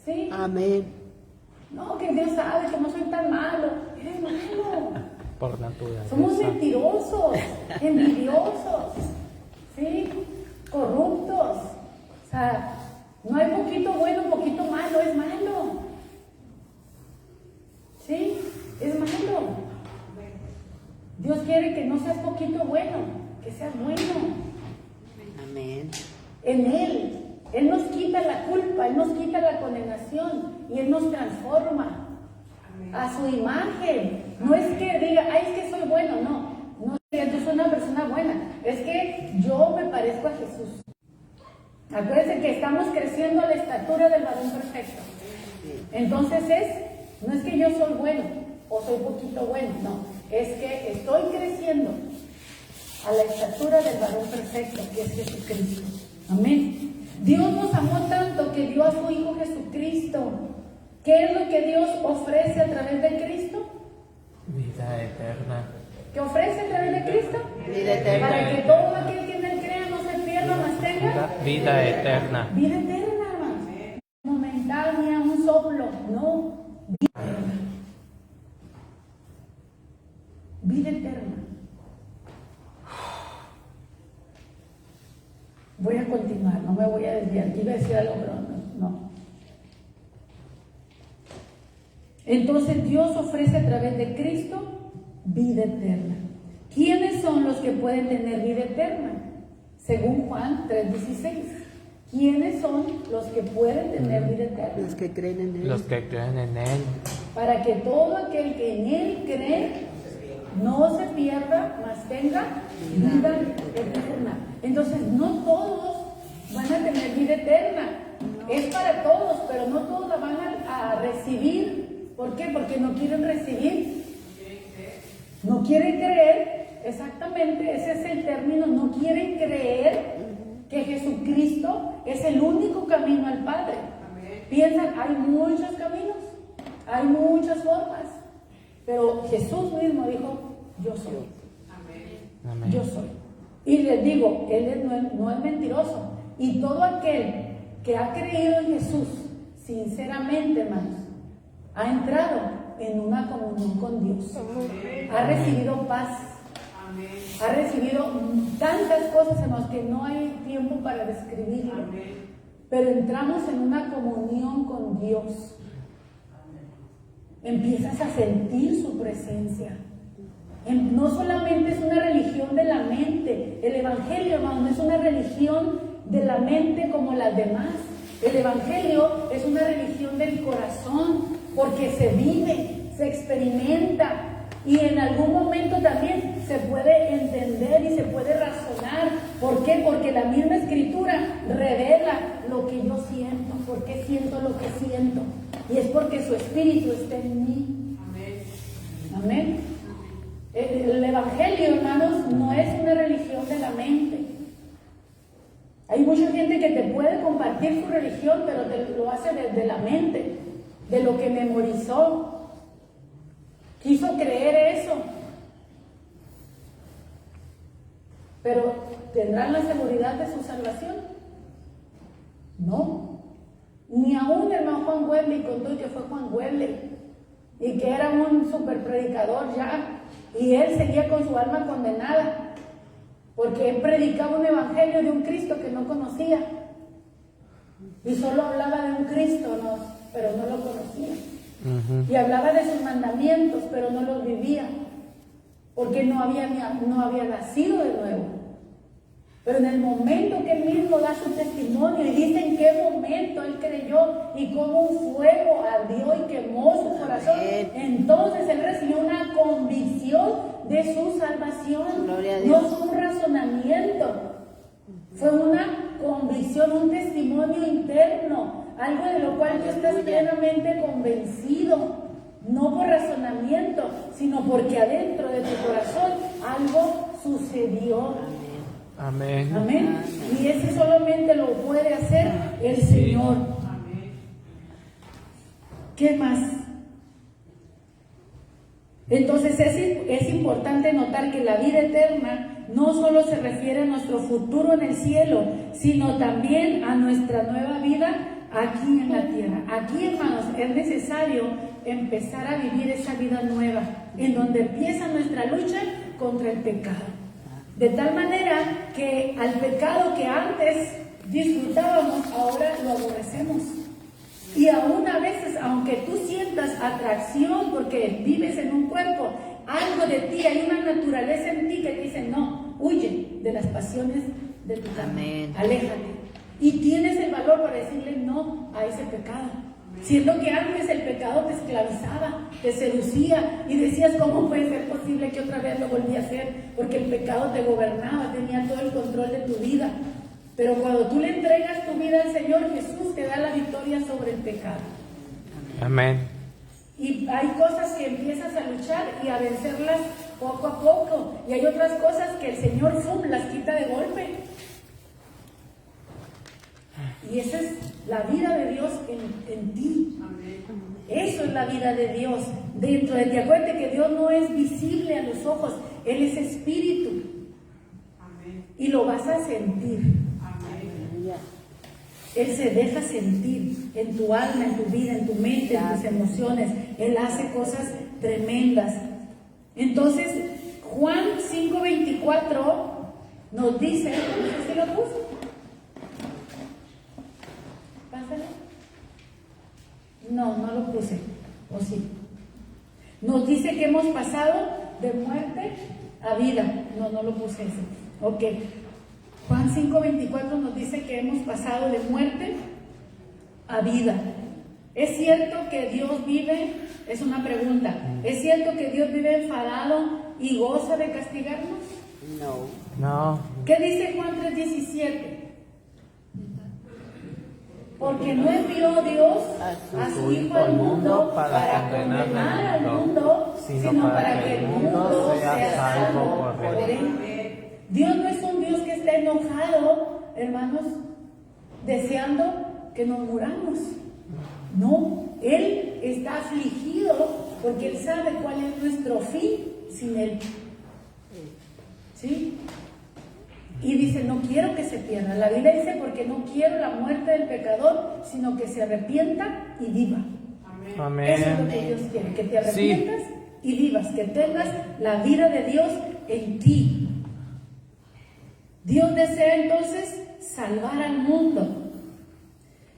¿Sí? Amén. No, que Dios sabe que no soy tan malo. Eres malo. por naturaleza. Somos mentirosos, envidiosos, ¿sí? Corruptos. O sea, no hay poquito bueno, poquito malo, es malo. ¿Sí? Es malo. Dios quiere que no seas poquito bueno, que seas bueno. Amén. En Él nos quita la culpa, Él nos quita la condenación y Él nos transforma a su imagen. No es que diga, ay, es que soy bueno, no es que yo soy una persona buena, es que yo me parezco a Jesús. Acuérdense que estamos creciendo a la estatura del varón perfecto. Entonces no es que yo soy bueno o soy poquito bueno, no, es que estoy creciendo a la estatura del varón perfecto, que es Jesucristo. Amén. Dios nos amó tanto que dio a su Hijo Jesucristo. ¿Qué es lo que Dios ofrece a través de Cristo? Vida eterna. ¿Qué ofrece a través de Cristo? Vida eterna. Para que todo aquel que en él crea no se pierda, mas tenga Vida eterna. vida eterna, hermanos. Momentánea, un soplo, no. Vida eterna. Vida eterna. Voy a continuar, no me voy a desviar. Iba a decir algo, pero no. Entonces Dios ofrece a través de Cristo vida eterna. ¿Quiénes son los que pueden tener vida eterna? Según Juan 3:16. ¿Quiénes son los que pueden tener vida eterna? Los que creen en Él. Los que creen en Él. Para que todo aquel que en Él cree no se pierda, mas tenga vida eterna. Entonces no todos van a tener vida eterna. Es para todos, pero no todos la van a recibir. ¿Por qué? Porque no quieren recibir. No quieren creer, exactamente, ese es el término, no quieren creer que Jesucristo es el único camino al Padre. Piensan, hay muchos caminos, hay muchas formas, pero Jesús mismo dijo, yo soy. Amén. Yo soy. Y les digo, Él no es mentiroso. Y todo aquel que ha creído en Jesús, sinceramente, hermanos, ha entrado en una comunión con Dios. Ha recibido paz. Ha recibido tantas cosas en las que no hay tiempo para describirlo. Pero entramos en una comunión con Dios. Empiezas a sentir su presencia. No solamente es una religión de la mente. El Evangelio, hermano, no es una religión de la mente como las demás. El Evangelio es una religión del corazón, porque se vive, se experimenta y en algún momento también se puede entender y se puede razonar. ¿Por qué? Porque la misma Escritura revela lo que yo siento, por qué siento lo que siento. Y es porque su Espíritu está en mí. Amén. El Evangelio, hermanos, no es una religión de la mente. Hay mucha gente que te puede compartir su religión, pero te lo hace desde la mente, de lo que memorizó. Quiso creer eso. Pero ¿tendrán la seguridad de su salvación? No. Ni aún el hermano Juan Wesley contó que fue Juan Wesley y que era un super predicador ya, y él seguía con su alma condenada porque él predicaba un evangelio de un Cristo que no conocía y solo hablaba de un Cristo, pero no lo conocía. Y hablaba de sus mandamientos, pero no los vivía, porque no había nacido de nuevo. Pero en el momento que él mismo da su testimonio y dice en qué momento él creyó y cómo un fuego ardió y quemó su corazón, entonces él recibió una convicción de su salvación. No fue un razonamiento, fue una convicción, un testimonio interno, algo de lo cual tú estás plenamente convencido, no por razonamiento, sino porque adentro de tu corazón algo sucedió. Amén. Amén. Y ese solamente lo puede hacer el Señor. ¿Qué más? Entonces es importante notar que la vida eterna no solo se refiere a nuestro futuro en el cielo, sino también a nuestra nueva vida aquí en la tierra. Aquí, hermanos, es necesario empezar a vivir esa vida nueva, en donde empieza nuestra lucha contra el pecado. De tal manera que al pecado que antes disfrutábamos, ahora lo aborrecemos. Y aún a veces, aunque tú sientas atracción porque vives en un cuerpo, algo de ti, hay una naturaleza en ti que te dice, no, huye de las pasiones de tu carne, aléjate. Y tienes el valor para decirle no a ese pecado. Siendo que antes el pecado te esclavizaba, te seducía y decías, ¿cómo puede ser posible que otra vez lo volví a hacer? Porque el pecado te gobernaba, tenía todo el control de tu vida. Pero cuando tú le entregas tu vida al Señor, Jesús te da la victoria sobre el pecado. Amén. Y hay cosas que empiezas a luchar y a vencerlas poco a poco. Y hay otras cosas que el Señor las quita de golpe. Y esa es la vida de Dios en ti. Eso es la vida de Dios dentro de ti. Acuérdate que Dios no es visible a los ojos, Él es espíritu. Y lo vas a sentir. Él se deja sentir en tu alma, en tu vida, en tu mente, en tus emociones. Él hace cosas tremendas. Entonces, Juan 5:24 nos dice, no sé si lo puse. Pásale. No lo puse. ¿O sí? Nos dice que hemos pasado de muerte a vida. No lo puse ese. Ok. Juan 5:24 nos dice que hemos pasado de muerte a vida. ¿Es cierto que Dios vive? Es una pregunta. ¿Es cierto que Dios vive enfadado y goza de castigarnos? No. ¿Qué dice Juan 3:17? Porque no envió Dios a su Hijo al mundo para condenar al mundo, sino para que el mundo sea salvo por él. Dios no es un Dios que está enojado, hermanos, deseando que nos muramos. No, Él está afligido porque Él sabe cuál es nuestro fin sin Él. ¿Sí? Y dice, no quiero que se pierda. La Biblia dice, porque no quiero la muerte del pecador, sino que se arrepienta y viva. Amén. Eso es lo que Dios quiere, que te arrepientas y vivas, que tengas la vida de Dios en ti. Dios desea entonces salvar al mundo.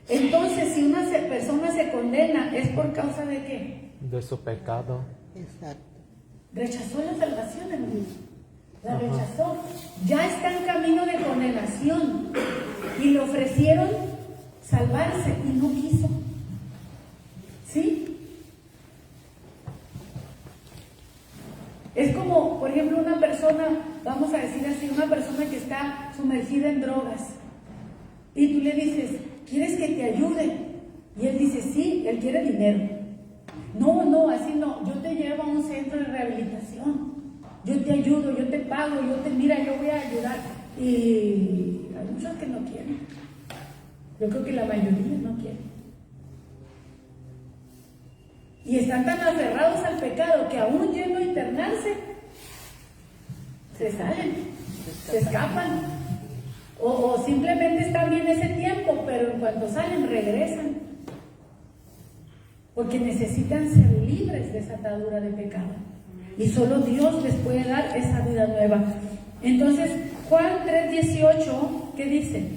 Entonces, si una persona se condena, ¿es por causa de qué? De su pecado. Exacto. Rechazó la salvación, hermano. La rechazó. Ya está en camino de condenación. Y le ofrecieron salvarse y no quiso. ¿Sí? Es como, por ejemplo, una persona, vamos a decir así, una persona que está sumergida en drogas. Y tú le dices, ¿quieres que te ayude? Y él dice, sí, él quiere dinero. No, así no, yo te llevo a un centro de rehabilitación. Yo te ayudo, yo te pago, yo voy a ayudar. Y hay muchos que no quieren. Yo creo que la mayoría no quieren. Y están tan aferrados al pecado que aún yendo a internarse, se salen, se escapan. O simplemente están bien ese tiempo, pero en cuanto salen, regresan. Porque necesitan ser libres de esa atadura de pecado. Y solo Dios les puede dar esa vida nueva. Entonces, Juan 3:18, ¿qué dice?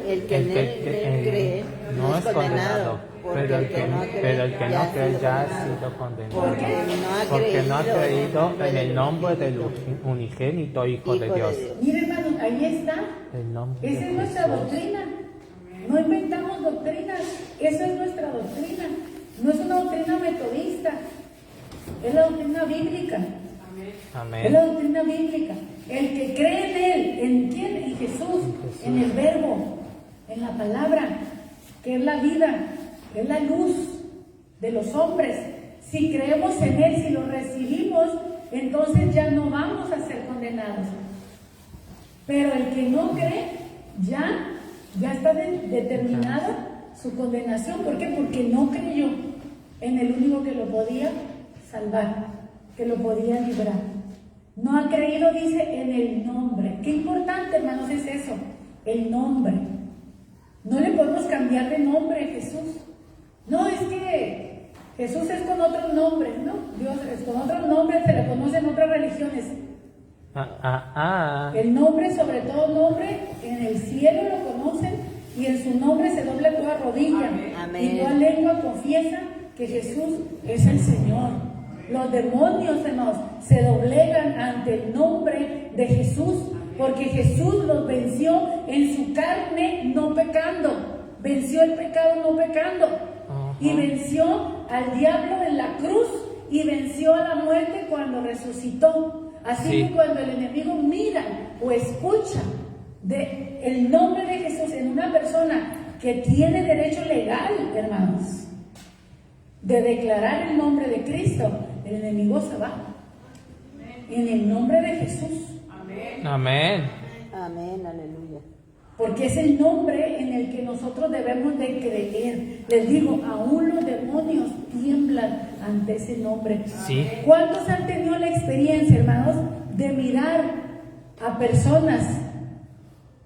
El que en él cree no es condenado, pero el que no cree ya ha sido condenado. Porque no ha creído en el nombre del unigénito Hijo de Dios. Mire, hermano, ahí está. Esa es nuestra doctrina. No inventamos doctrinas. Esa es nuestra doctrina. No es una doctrina metodista. Es la doctrina bíblica. Amén. Es la doctrina bíblica. El que cree en Él, ¿en quién? En Jesús, en el Verbo, en la palabra, que es la vida, que es la luz de los hombres. Si creemos en Él, si lo recibimos, entonces ya no vamos a ser condenados. Pero el que no cree, ya está determinada su condenación. ¿Por qué? Porque no creyó en el único que lo podía salvar, que lo podía librar. No ha creído, dice, en el nombre. Qué importante, hermanos, es eso, el nombre. No le podemos cambiar de nombre a Jesús. No, es que Jesús es con otros nombres, ¿no? Dios es con otros nombres, se le conoce en otras religiones. El nombre, sobre todo nombre, en el cielo lo conocen y en su nombre se dobla toda rodilla. Amén. Y toda lengua confiesa que Jesús es el Señor. Los demonios, hermanos, se doblegan ante el nombre de Jesús, porque Jesús los venció en su carne, no pecando. Venció el pecado no pecando. Y venció al diablo en la cruz y venció a la muerte cuando resucitó. Así que cuando el enemigo mira o escucha el nombre de Jesús en una persona que tiene derecho legal, hermanos, de declarar el nombre de Cristo, el enemigo se va. En el nombre de Jesús. Amén. Amén, aleluya. Porque es el nombre en el que nosotros debemos de creer. Les digo, aún los demonios tiemblan ante ese nombre. Sí. ¿Cuántos han tenido la experiencia, hermanos, de mirar a personas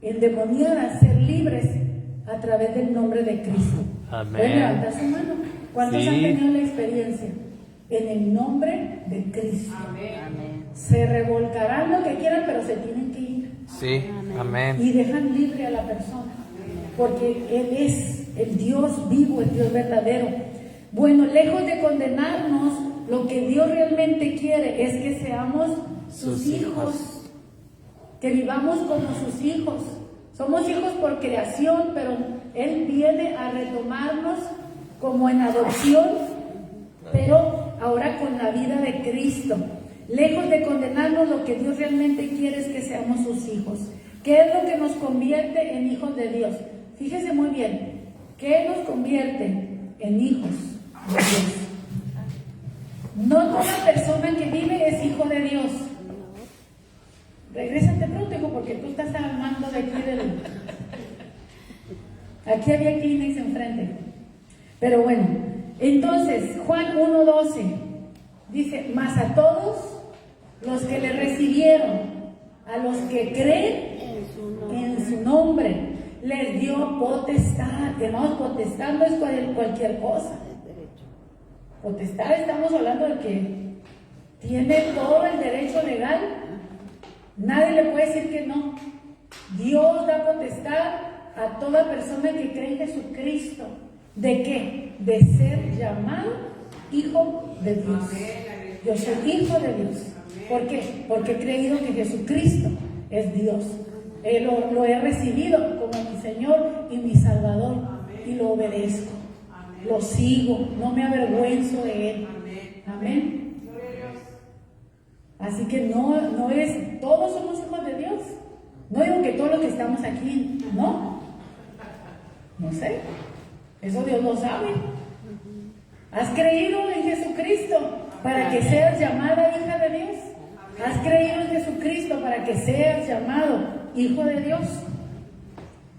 endemoniadas ser libres a través del nombre de Cristo? Amén. ¿Pueden levantar su mano? ¿Cuántos Sí. han tenido la experiencia? En el nombre de Cristo. Amén. Se revolcarán lo que quieran, pero se tienen que ir. Sí. Amén. Y dejan libre a la persona, porque Él es el Dios vivo, el Dios verdadero. Bueno, lejos de condenarnos, lo que Dios realmente quiere es que seamos sus hijos, que vivamos como sus hijos. Somos hijos por creación, pero Él viene a retomarnos como en adopción, pero ahora con la vida de Cristo. Lejos de condenarnos, lo que Dios realmente quiere es que seamos sus hijos. ¿Qué es lo que nos convierte en hijos de Dios? Fíjese muy bien, ¿qué nos convierte en hijos de Dios? No toda persona que vive es hijo de Dios. Regrésate pronto, hijo, porque tú estás al mando de aquí del... Aquí había Kleenex enfrente. Pero bueno, entonces, Juan 1:12 dice, mas a todos los que le recibieron, a los que creen en su nombre, les dio potestad. Hermanos, potestad no es cualquier cosa. Potestad, estamos hablando de que tiene todo el derecho legal. Nadie le puede decir que no. Dios da potestad a toda persona que cree en Jesucristo. ¿De qué? De ser llamado hijo de Dios. Yo soy hijo de Dios. ¿Por qué? Porque he creído que Jesucristo es Dios. Lo he recibido como mi Señor y mi Salvador. Y lo obedezco. Lo sigo. No me avergüenzo de Él. Amén. Así que no es, todos somos hijos de Dios. No digo que todos los que estamos aquí, no. No sé. Eso Dios lo sabe. ¿Has creído en Jesucristo para que seas llamada hija de Dios? ¿Has creído en Jesucristo para que seas llamado hijo de Dios?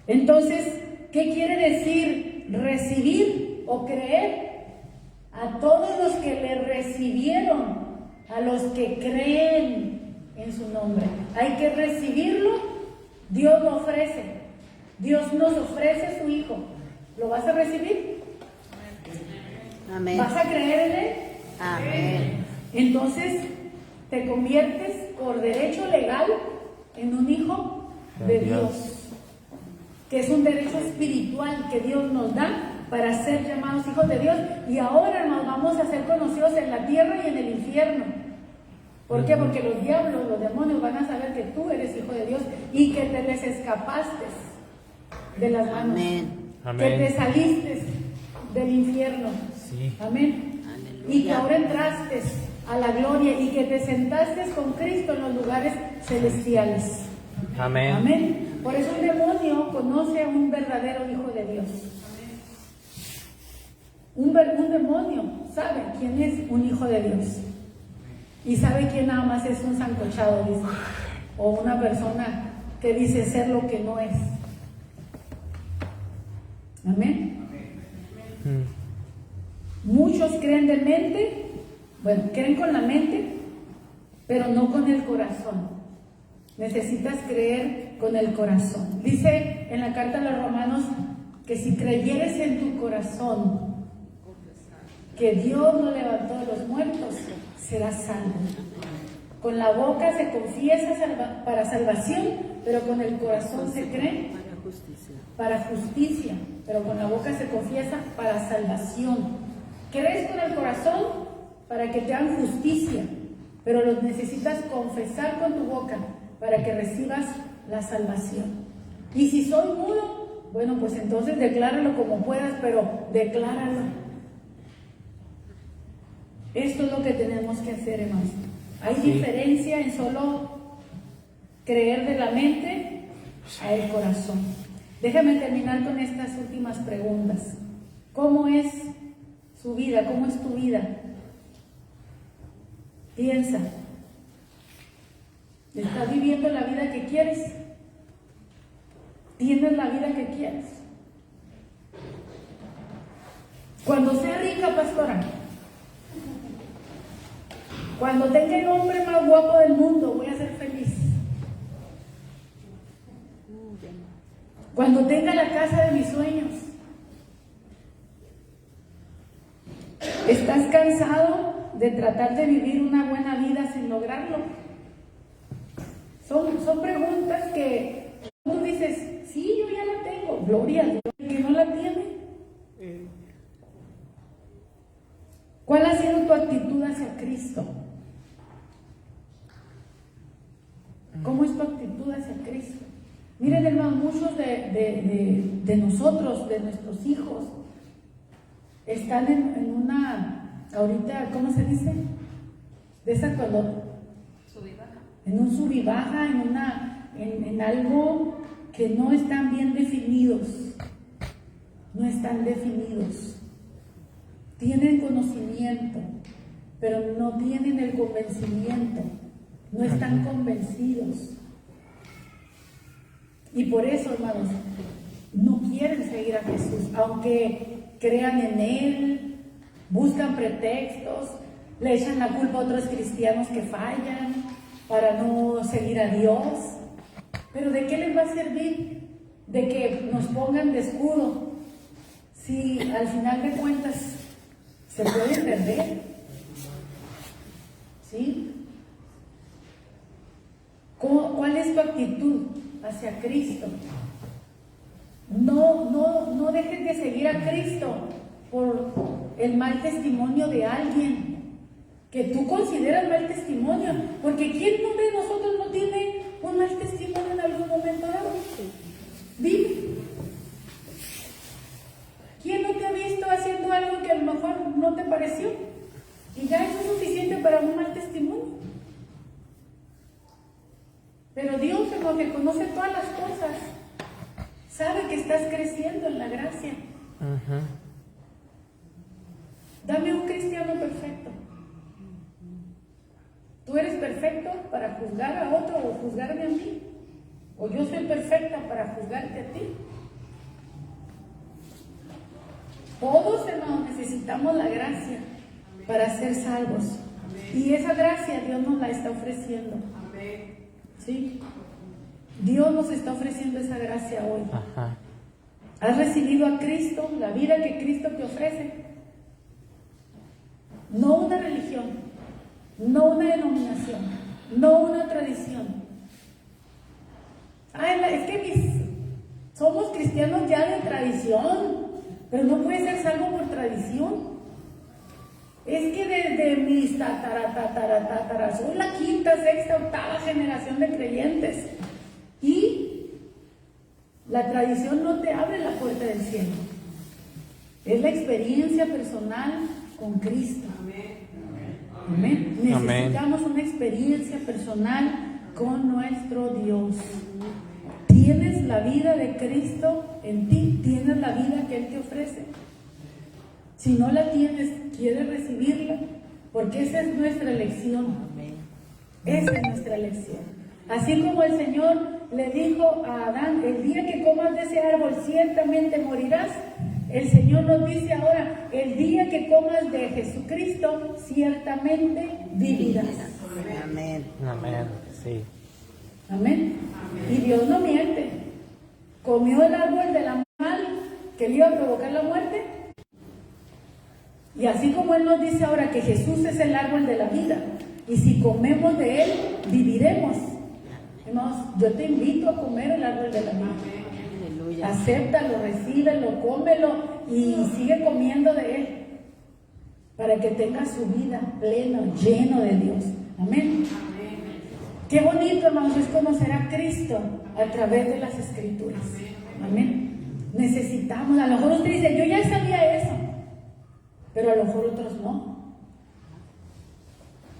Entonces, ¿qué quiere decir recibir o creer? A todos los que le recibieron, a los que creen en su nombre. Hay que recibirlo. Dios lo ofrece. Dios nos ofrece su Hijo. ¿Lo vas a recibir? Amén. ¿Vas a creer en Él? Amén. Entonces te conviertes por derecho legal en un hijo de Dios, que es un derecho espiritual que Dios nos da para ser llamados hijos de Dios. Y ahora nos vamos a ser conocidos en la tierra y en el infierno. ¿Por qué? Porque los diablos, los demonios van a saber que tú eres hijo de Dios y que te les escapaste de las manos. Amén. Que te saliste del infierno. Sí. Amén. Aleluya. Y que ahora entraste a la gloria y que te sentaste con Cristo en los lugares celestiales. Amén. Amén. Por eso un demonio conoce a un verdadero hijo de Dios. Un demonio sabe quién es un hijo de Dios. Y sabe quién nada más es un sancochado, dice. O una persona que dice ser lo que no es. Amén. Muchos creen de mente, bueno, creen con la mente, pero no con el corazón. Necesitas creer con el corazón. Dice en la carta a los Romanos que si creyeres en tu corazón que Dios lo levantó de los muertos, serás salvo. Con la boca se confiesa para salvación, pero con el corazón se cree para justicia, pero con la boca se confiesa para salvación. Crees con el corazón para que te hagan justicia, pero los necesitas confesar con tu boca para que recibas la salvación. Y si soy mudo, bueno, pues entonces decláralo como puedas, pero decláralo. Esto es lo que tenemos que hacer, hermanos. Hay diferencia en solo creer de la mente al corazón. Déjame terminar con estas últimas preguntas. ¿Cómo es su vida, cómo es tu vida. Piensa. ¿Estás viviendo la vida que quieres? ¿Tienes la vida que quieres? Cuando sea rica, pastora, cuando tenga el hombre más guapo del mundo, voy a ser feliz. Cuando tenga la casa de mis sueños. ¿Estás cansado de tratar de vivir una buena vida sin lograrlo? Son preguntas que tú dices, sí, yo ya la tengo, gloria a Dios, que no la tiene. ¿Cuál ha sido tu actitud hacia Cristo? ¿Cómo es tu actitud hacia Cristo? Miren, hermanos, muchos de nosotros, de nuestros hijos, están en una, ahorita, ¿cómo se dice? De esa cuando en un sub y baja, en algo que no están bien definidos, no están definidos. Tienen conocimiento, pero no tienen el convencimiento, no están convencidos. Y por eso, hermanos, no quieren seguir a Jesús, aunque crean en Él, buscan pretextos, le echan la culpa a otros cristianos que fallan para no seguir a Dios. Pero ¿de qué les va a servir? De que nos pongan de escudo, si al final de cuentas se pueden perder. ¿Sí? ¿Cuál es tu actitud hacia Cristo? No dejes de seguir a Cristo por el mal testimonio de alguien que tú consideras mal testimonio, porque ¿quién de nosotros no tiene un mal testimonio en algún momento dado? Dime. ¿Quién no te ha visto haciendo algo que a lo mejor no te pareció? Y ya eso es suficiente para un mal testimonio. Pero Dios, hermano, que conoce todas las cosas, sabe que estás creciendo en la gracia. Dame un cristiano perfecto. ¿Tú eres perfecto para juzgar a otro o juzgarme a mí? ¿O yo soy perfecta para juzgarte a ti? Todos, hermanos, necesitamos la gracia para ser salvos. Y esa gracia Dios nos la está ofreciendo. ¿Sí? Dios nos está ofreciendo esa gracia hoy. ¿Has recibido a Cristo, la vida que Cristo te ofrece? No una religión, no una denominación, no una tradición. Es que somos cristianos ya de tradición, pero no puede ser salvo por tradición. Es que desde mis tatara, soy la quinta, sexta, octava generación de creyentes. Y la tradición no te abre la puerta del cielo. Es la experiencia personal con Cristo. Amén. Necesitamos una experiencia personal con nuestro Dios. Tienes la vida de Cristo en ti, tienes la vida que Él te ofrece. Si no la tienes, ¿quieres recibirla? Porque esa es nuestra elección. Esa es nuestra elección. Así como el Señor le dijo a Adán, el día que comas de ese árbol ciertamente morirás, el Señor nos dice ahora, el día que comas de Jesucristo ciertamente vivirás. Amén. Amén, sí. Amén. Y Dios no miente. Comió el árbol del mal que le iba a provocar la muerte. Y así como Él nos dice ahora que Jesús es el árbol de la vida, y si comemos de Él, viviremos. Hermanos, yo te invito a comer el árbol de la vida. Acéptalo, recíbelo, cómelo y sigue comiendo de Él, para que tengas su vida pleno, lleno de Dios. Amén. Qué bonito, hermanos, es conocer a Cristo a través de las Escrituras. Amén. Necesitamos, a lo mejor usted dice, yo ya sabía eso, pero a lo mejor otros no.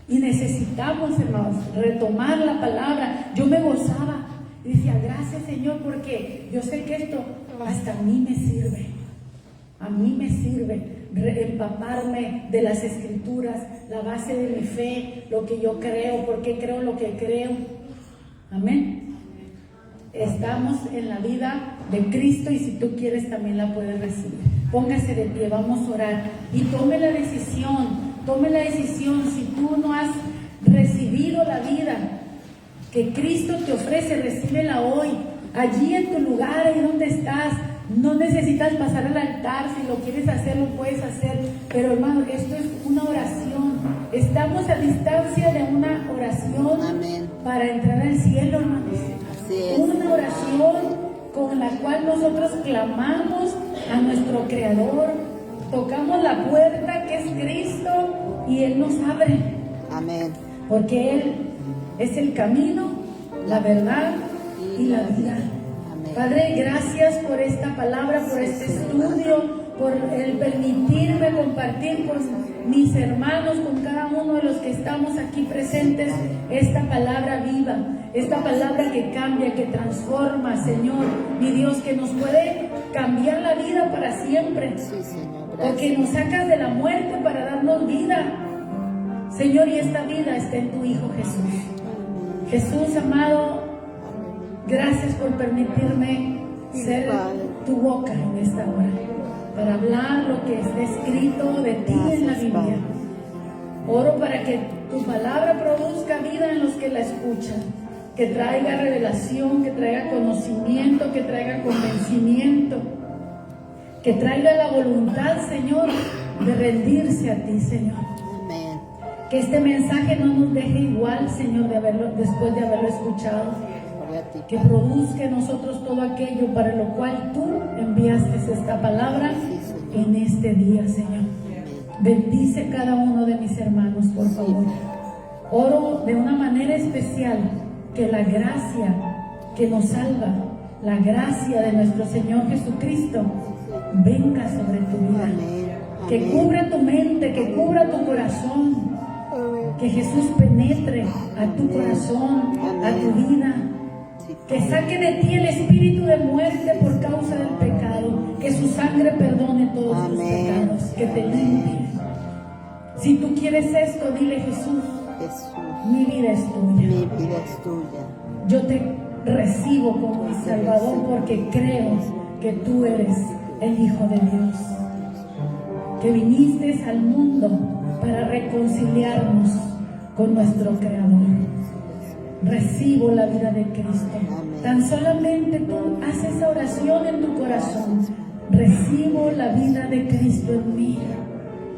Y necesitamos, hermanos, retomar la palabra. Yo me gozaba y decía, gracias, Señor, porque yo sé que esto hasta a mí me sirve. A mí me sirve. empaparme de las Escrituras, la base de mi fe, lo que yo creo, por qué creo lo que creo. Amén. Estamos en la vida de Cristo y si tú quieres también la puedes recibir. Póngase de pie, vamos a orar y tome la decisión. Si tú no has recibido la vida que Cristo te ofrece, recíbela hoy, allí en tu lugar, ahí donde estás. No necesitas pasar al altar, si lo quieres hacer, lo puedes hacer, pero hermano, esto es una oración. Estamos a distancia de una oración. Amén. Para entrar al cielo, hermanos. Así es. Una oración con la cual nosotros clamamos a nuestro Creador, tocamos la puerta que es Cristo y Él nos abre. Amén. Porque Él es el camino, la verdad y la vida. Amén. Padre, gracias por esta palabra, por este estudio, por el permitirme compartir con mis hermanos, con cada uno de los que estamos aquí presentes, esta palabra viva, esta palabra que cambia, que transforma, Señor, mi Dios, que nos puede cambiar la vida para siempre. Sí, Señor, Porque nos sacas de la muerte para darnos vida, Señor, y esta vida está en tu Hijo Jesús. Jesús, amado, gracias por permitirme ser tu boca en esta hora, para hablar lo que está escrito de ti en la Biblia. Oro para que tu palabra produzca vida en los que la escuchan, que traiga revelación, que traiga conocimiento, que traiga convencimiento, que traiga la voluntad, Señor, de rendirse a ti, Señor. Amén. Que este mensaje no nos deje igual, Señor, después de haberlo escuchado. Gloria a ti, Que Padre. produzca en nosotros todo aquello para lo cual tú enviaste esta palabra en este día, Señor. Bendice cada uno de mis hermanos, por favor. Oro de una manera especial que la gracia que nos salva, la gracia de nuestro Señor Jesucristo, venga sobre tu vida. Amén. Que Amén. cubra tu mente, que cubra tu corazón. Que Jesús penetre a tu corazón, a tu vida. Que saque de ti el espíritu de muerte por causa del pecado. Que su sangre perdone todos tus Amén. pecados. Que te limpie. Si tú quieres esto, dile: Jesús, Jesús, mi vida es tuya. mi vida es tuya. Yo te recibo como mi Salvador porque creo que tú eres el Hijo de Dios. Que viniste al mundo para reconciliarnos con nuestro Creador. Recibo la vida de Cristo. Tan solamente tú haces esa oración en tu corazón. Recibo la vida de Cristo en mí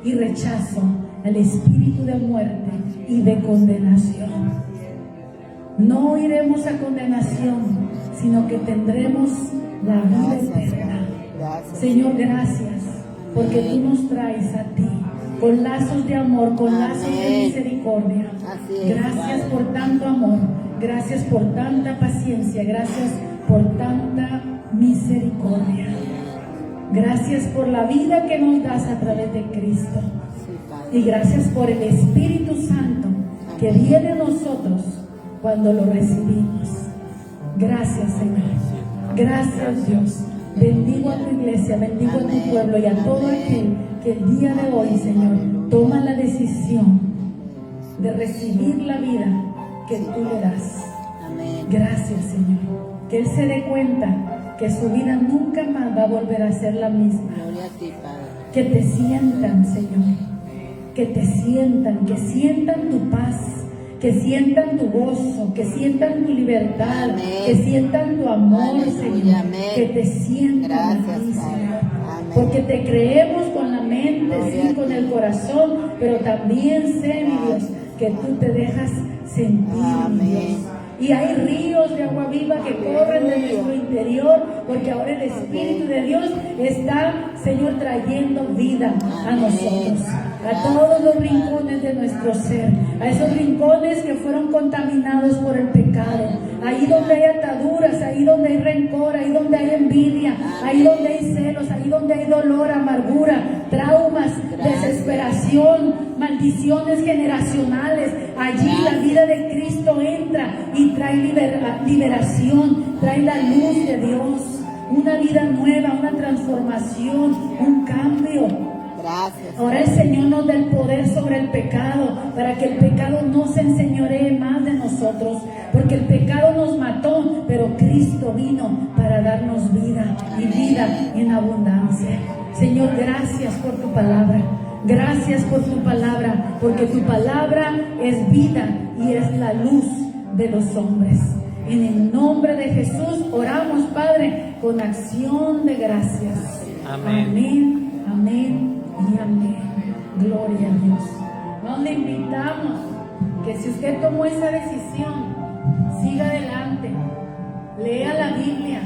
y rechazo el espíritu de muerte y de condenación. No iremos a condenación, sino que tendremos la vida eterna. Gracias. Señor, gracias, porque tú nos traes a ti con lazos de amor, con lazos de Amén. misericordia. Así es, Gracias Padre. por tanto amor, gracias por tanta paciencia, gracias por tanta misericordia. Gracias por la vida que nos das a través de Cristo. Sí, Padre. Y gracias por el Espíritu Santo que viene a nosotros cuando lo recibimos. Gracias, Señor. Gracias, Dios. Bendigo a tu iglesia, bendigo a tu pueblo y a todo aquel que el día de hoy, Señor, toma la decisión de recibir la vida que tú le das. Amén. Gracias, Señor. Que Él se dé cuenta que su vida nunca más va a volver a ser la misma. Gloria a ti, Padre. Que te sientan, Señor, que te sientan, que sientan tu paz, que sientan tu gozo, que sientan tu libertad, Amén. que sientan tu amor, Aleluya, Señor, amén. que te sientan a Gracias, ti, Padre. Señor. Amén. Porque te creemos con la mente, Gloria sí, a con ti. el corazón, pero también sé, mi Dios, que tú te dejas sentir, mi Amén. Dios. Y hay ríos de agua viva que corren de nuestro interior, porque ahora el Espíritu de Dios está, Señor, trayendo vida a Amén. nosotros, a todos los rincones de nuestro ser, a esos rincones que fueron contaminados por el pecado, ahí donde hay ataduras, ahí donde hay rencor, ahí donde hay envidia, ahí donde hay celos, ahí donde hay dolor, amargura, traumas, desesperación, maldiciones generacionales. Allí la vida de Cristo entra y trae liberación, trae la luz de Dios, una vida nueva, una transformación, un cambio. Gracias. Ahora el Señor nos da el poder sobre el pecado, para que el pecado no se enseñoree más de nosotros, porque el pecado nos mató, pero Cristo vino para darnos vida y vida en abundancia. Señor, gracias por tu palabra. Gracias por tu palabra, porque tu palabra es vida y es la luz de los hombres. En el nombre de Jesús oramos, Padre, con acción de gracias. Amén. Amén, amén y amén. Gloria a Dios. Nos le invitamos que si usted tomó esa decisión, siga adelante, lea la Biblia,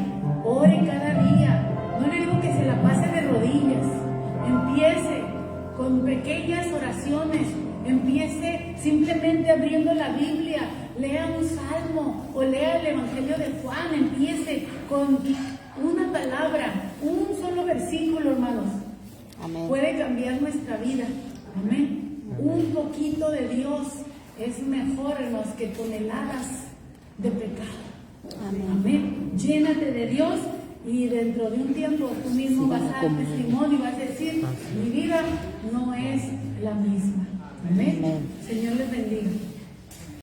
ore cada día. No le digo que se la pase de rodillas. Empiece con pequeñas oraciones. Empiece simplemente abriendo la Biblia. Lea un salmo o lea el Evangelio de Juan. Empiece con una palabra, un solo versículo, hermanos. Amén. Puede cambiar nuestra vida. Amén. Un poquito de Dios es mejor, hermanos, que toneladas de pecado. Amén. Llénate de Dios y dentro de un tiempo tú mismo vas a dar testimonio y vas a decir, mi vida no es la misma. Amén. Señor les bendiga.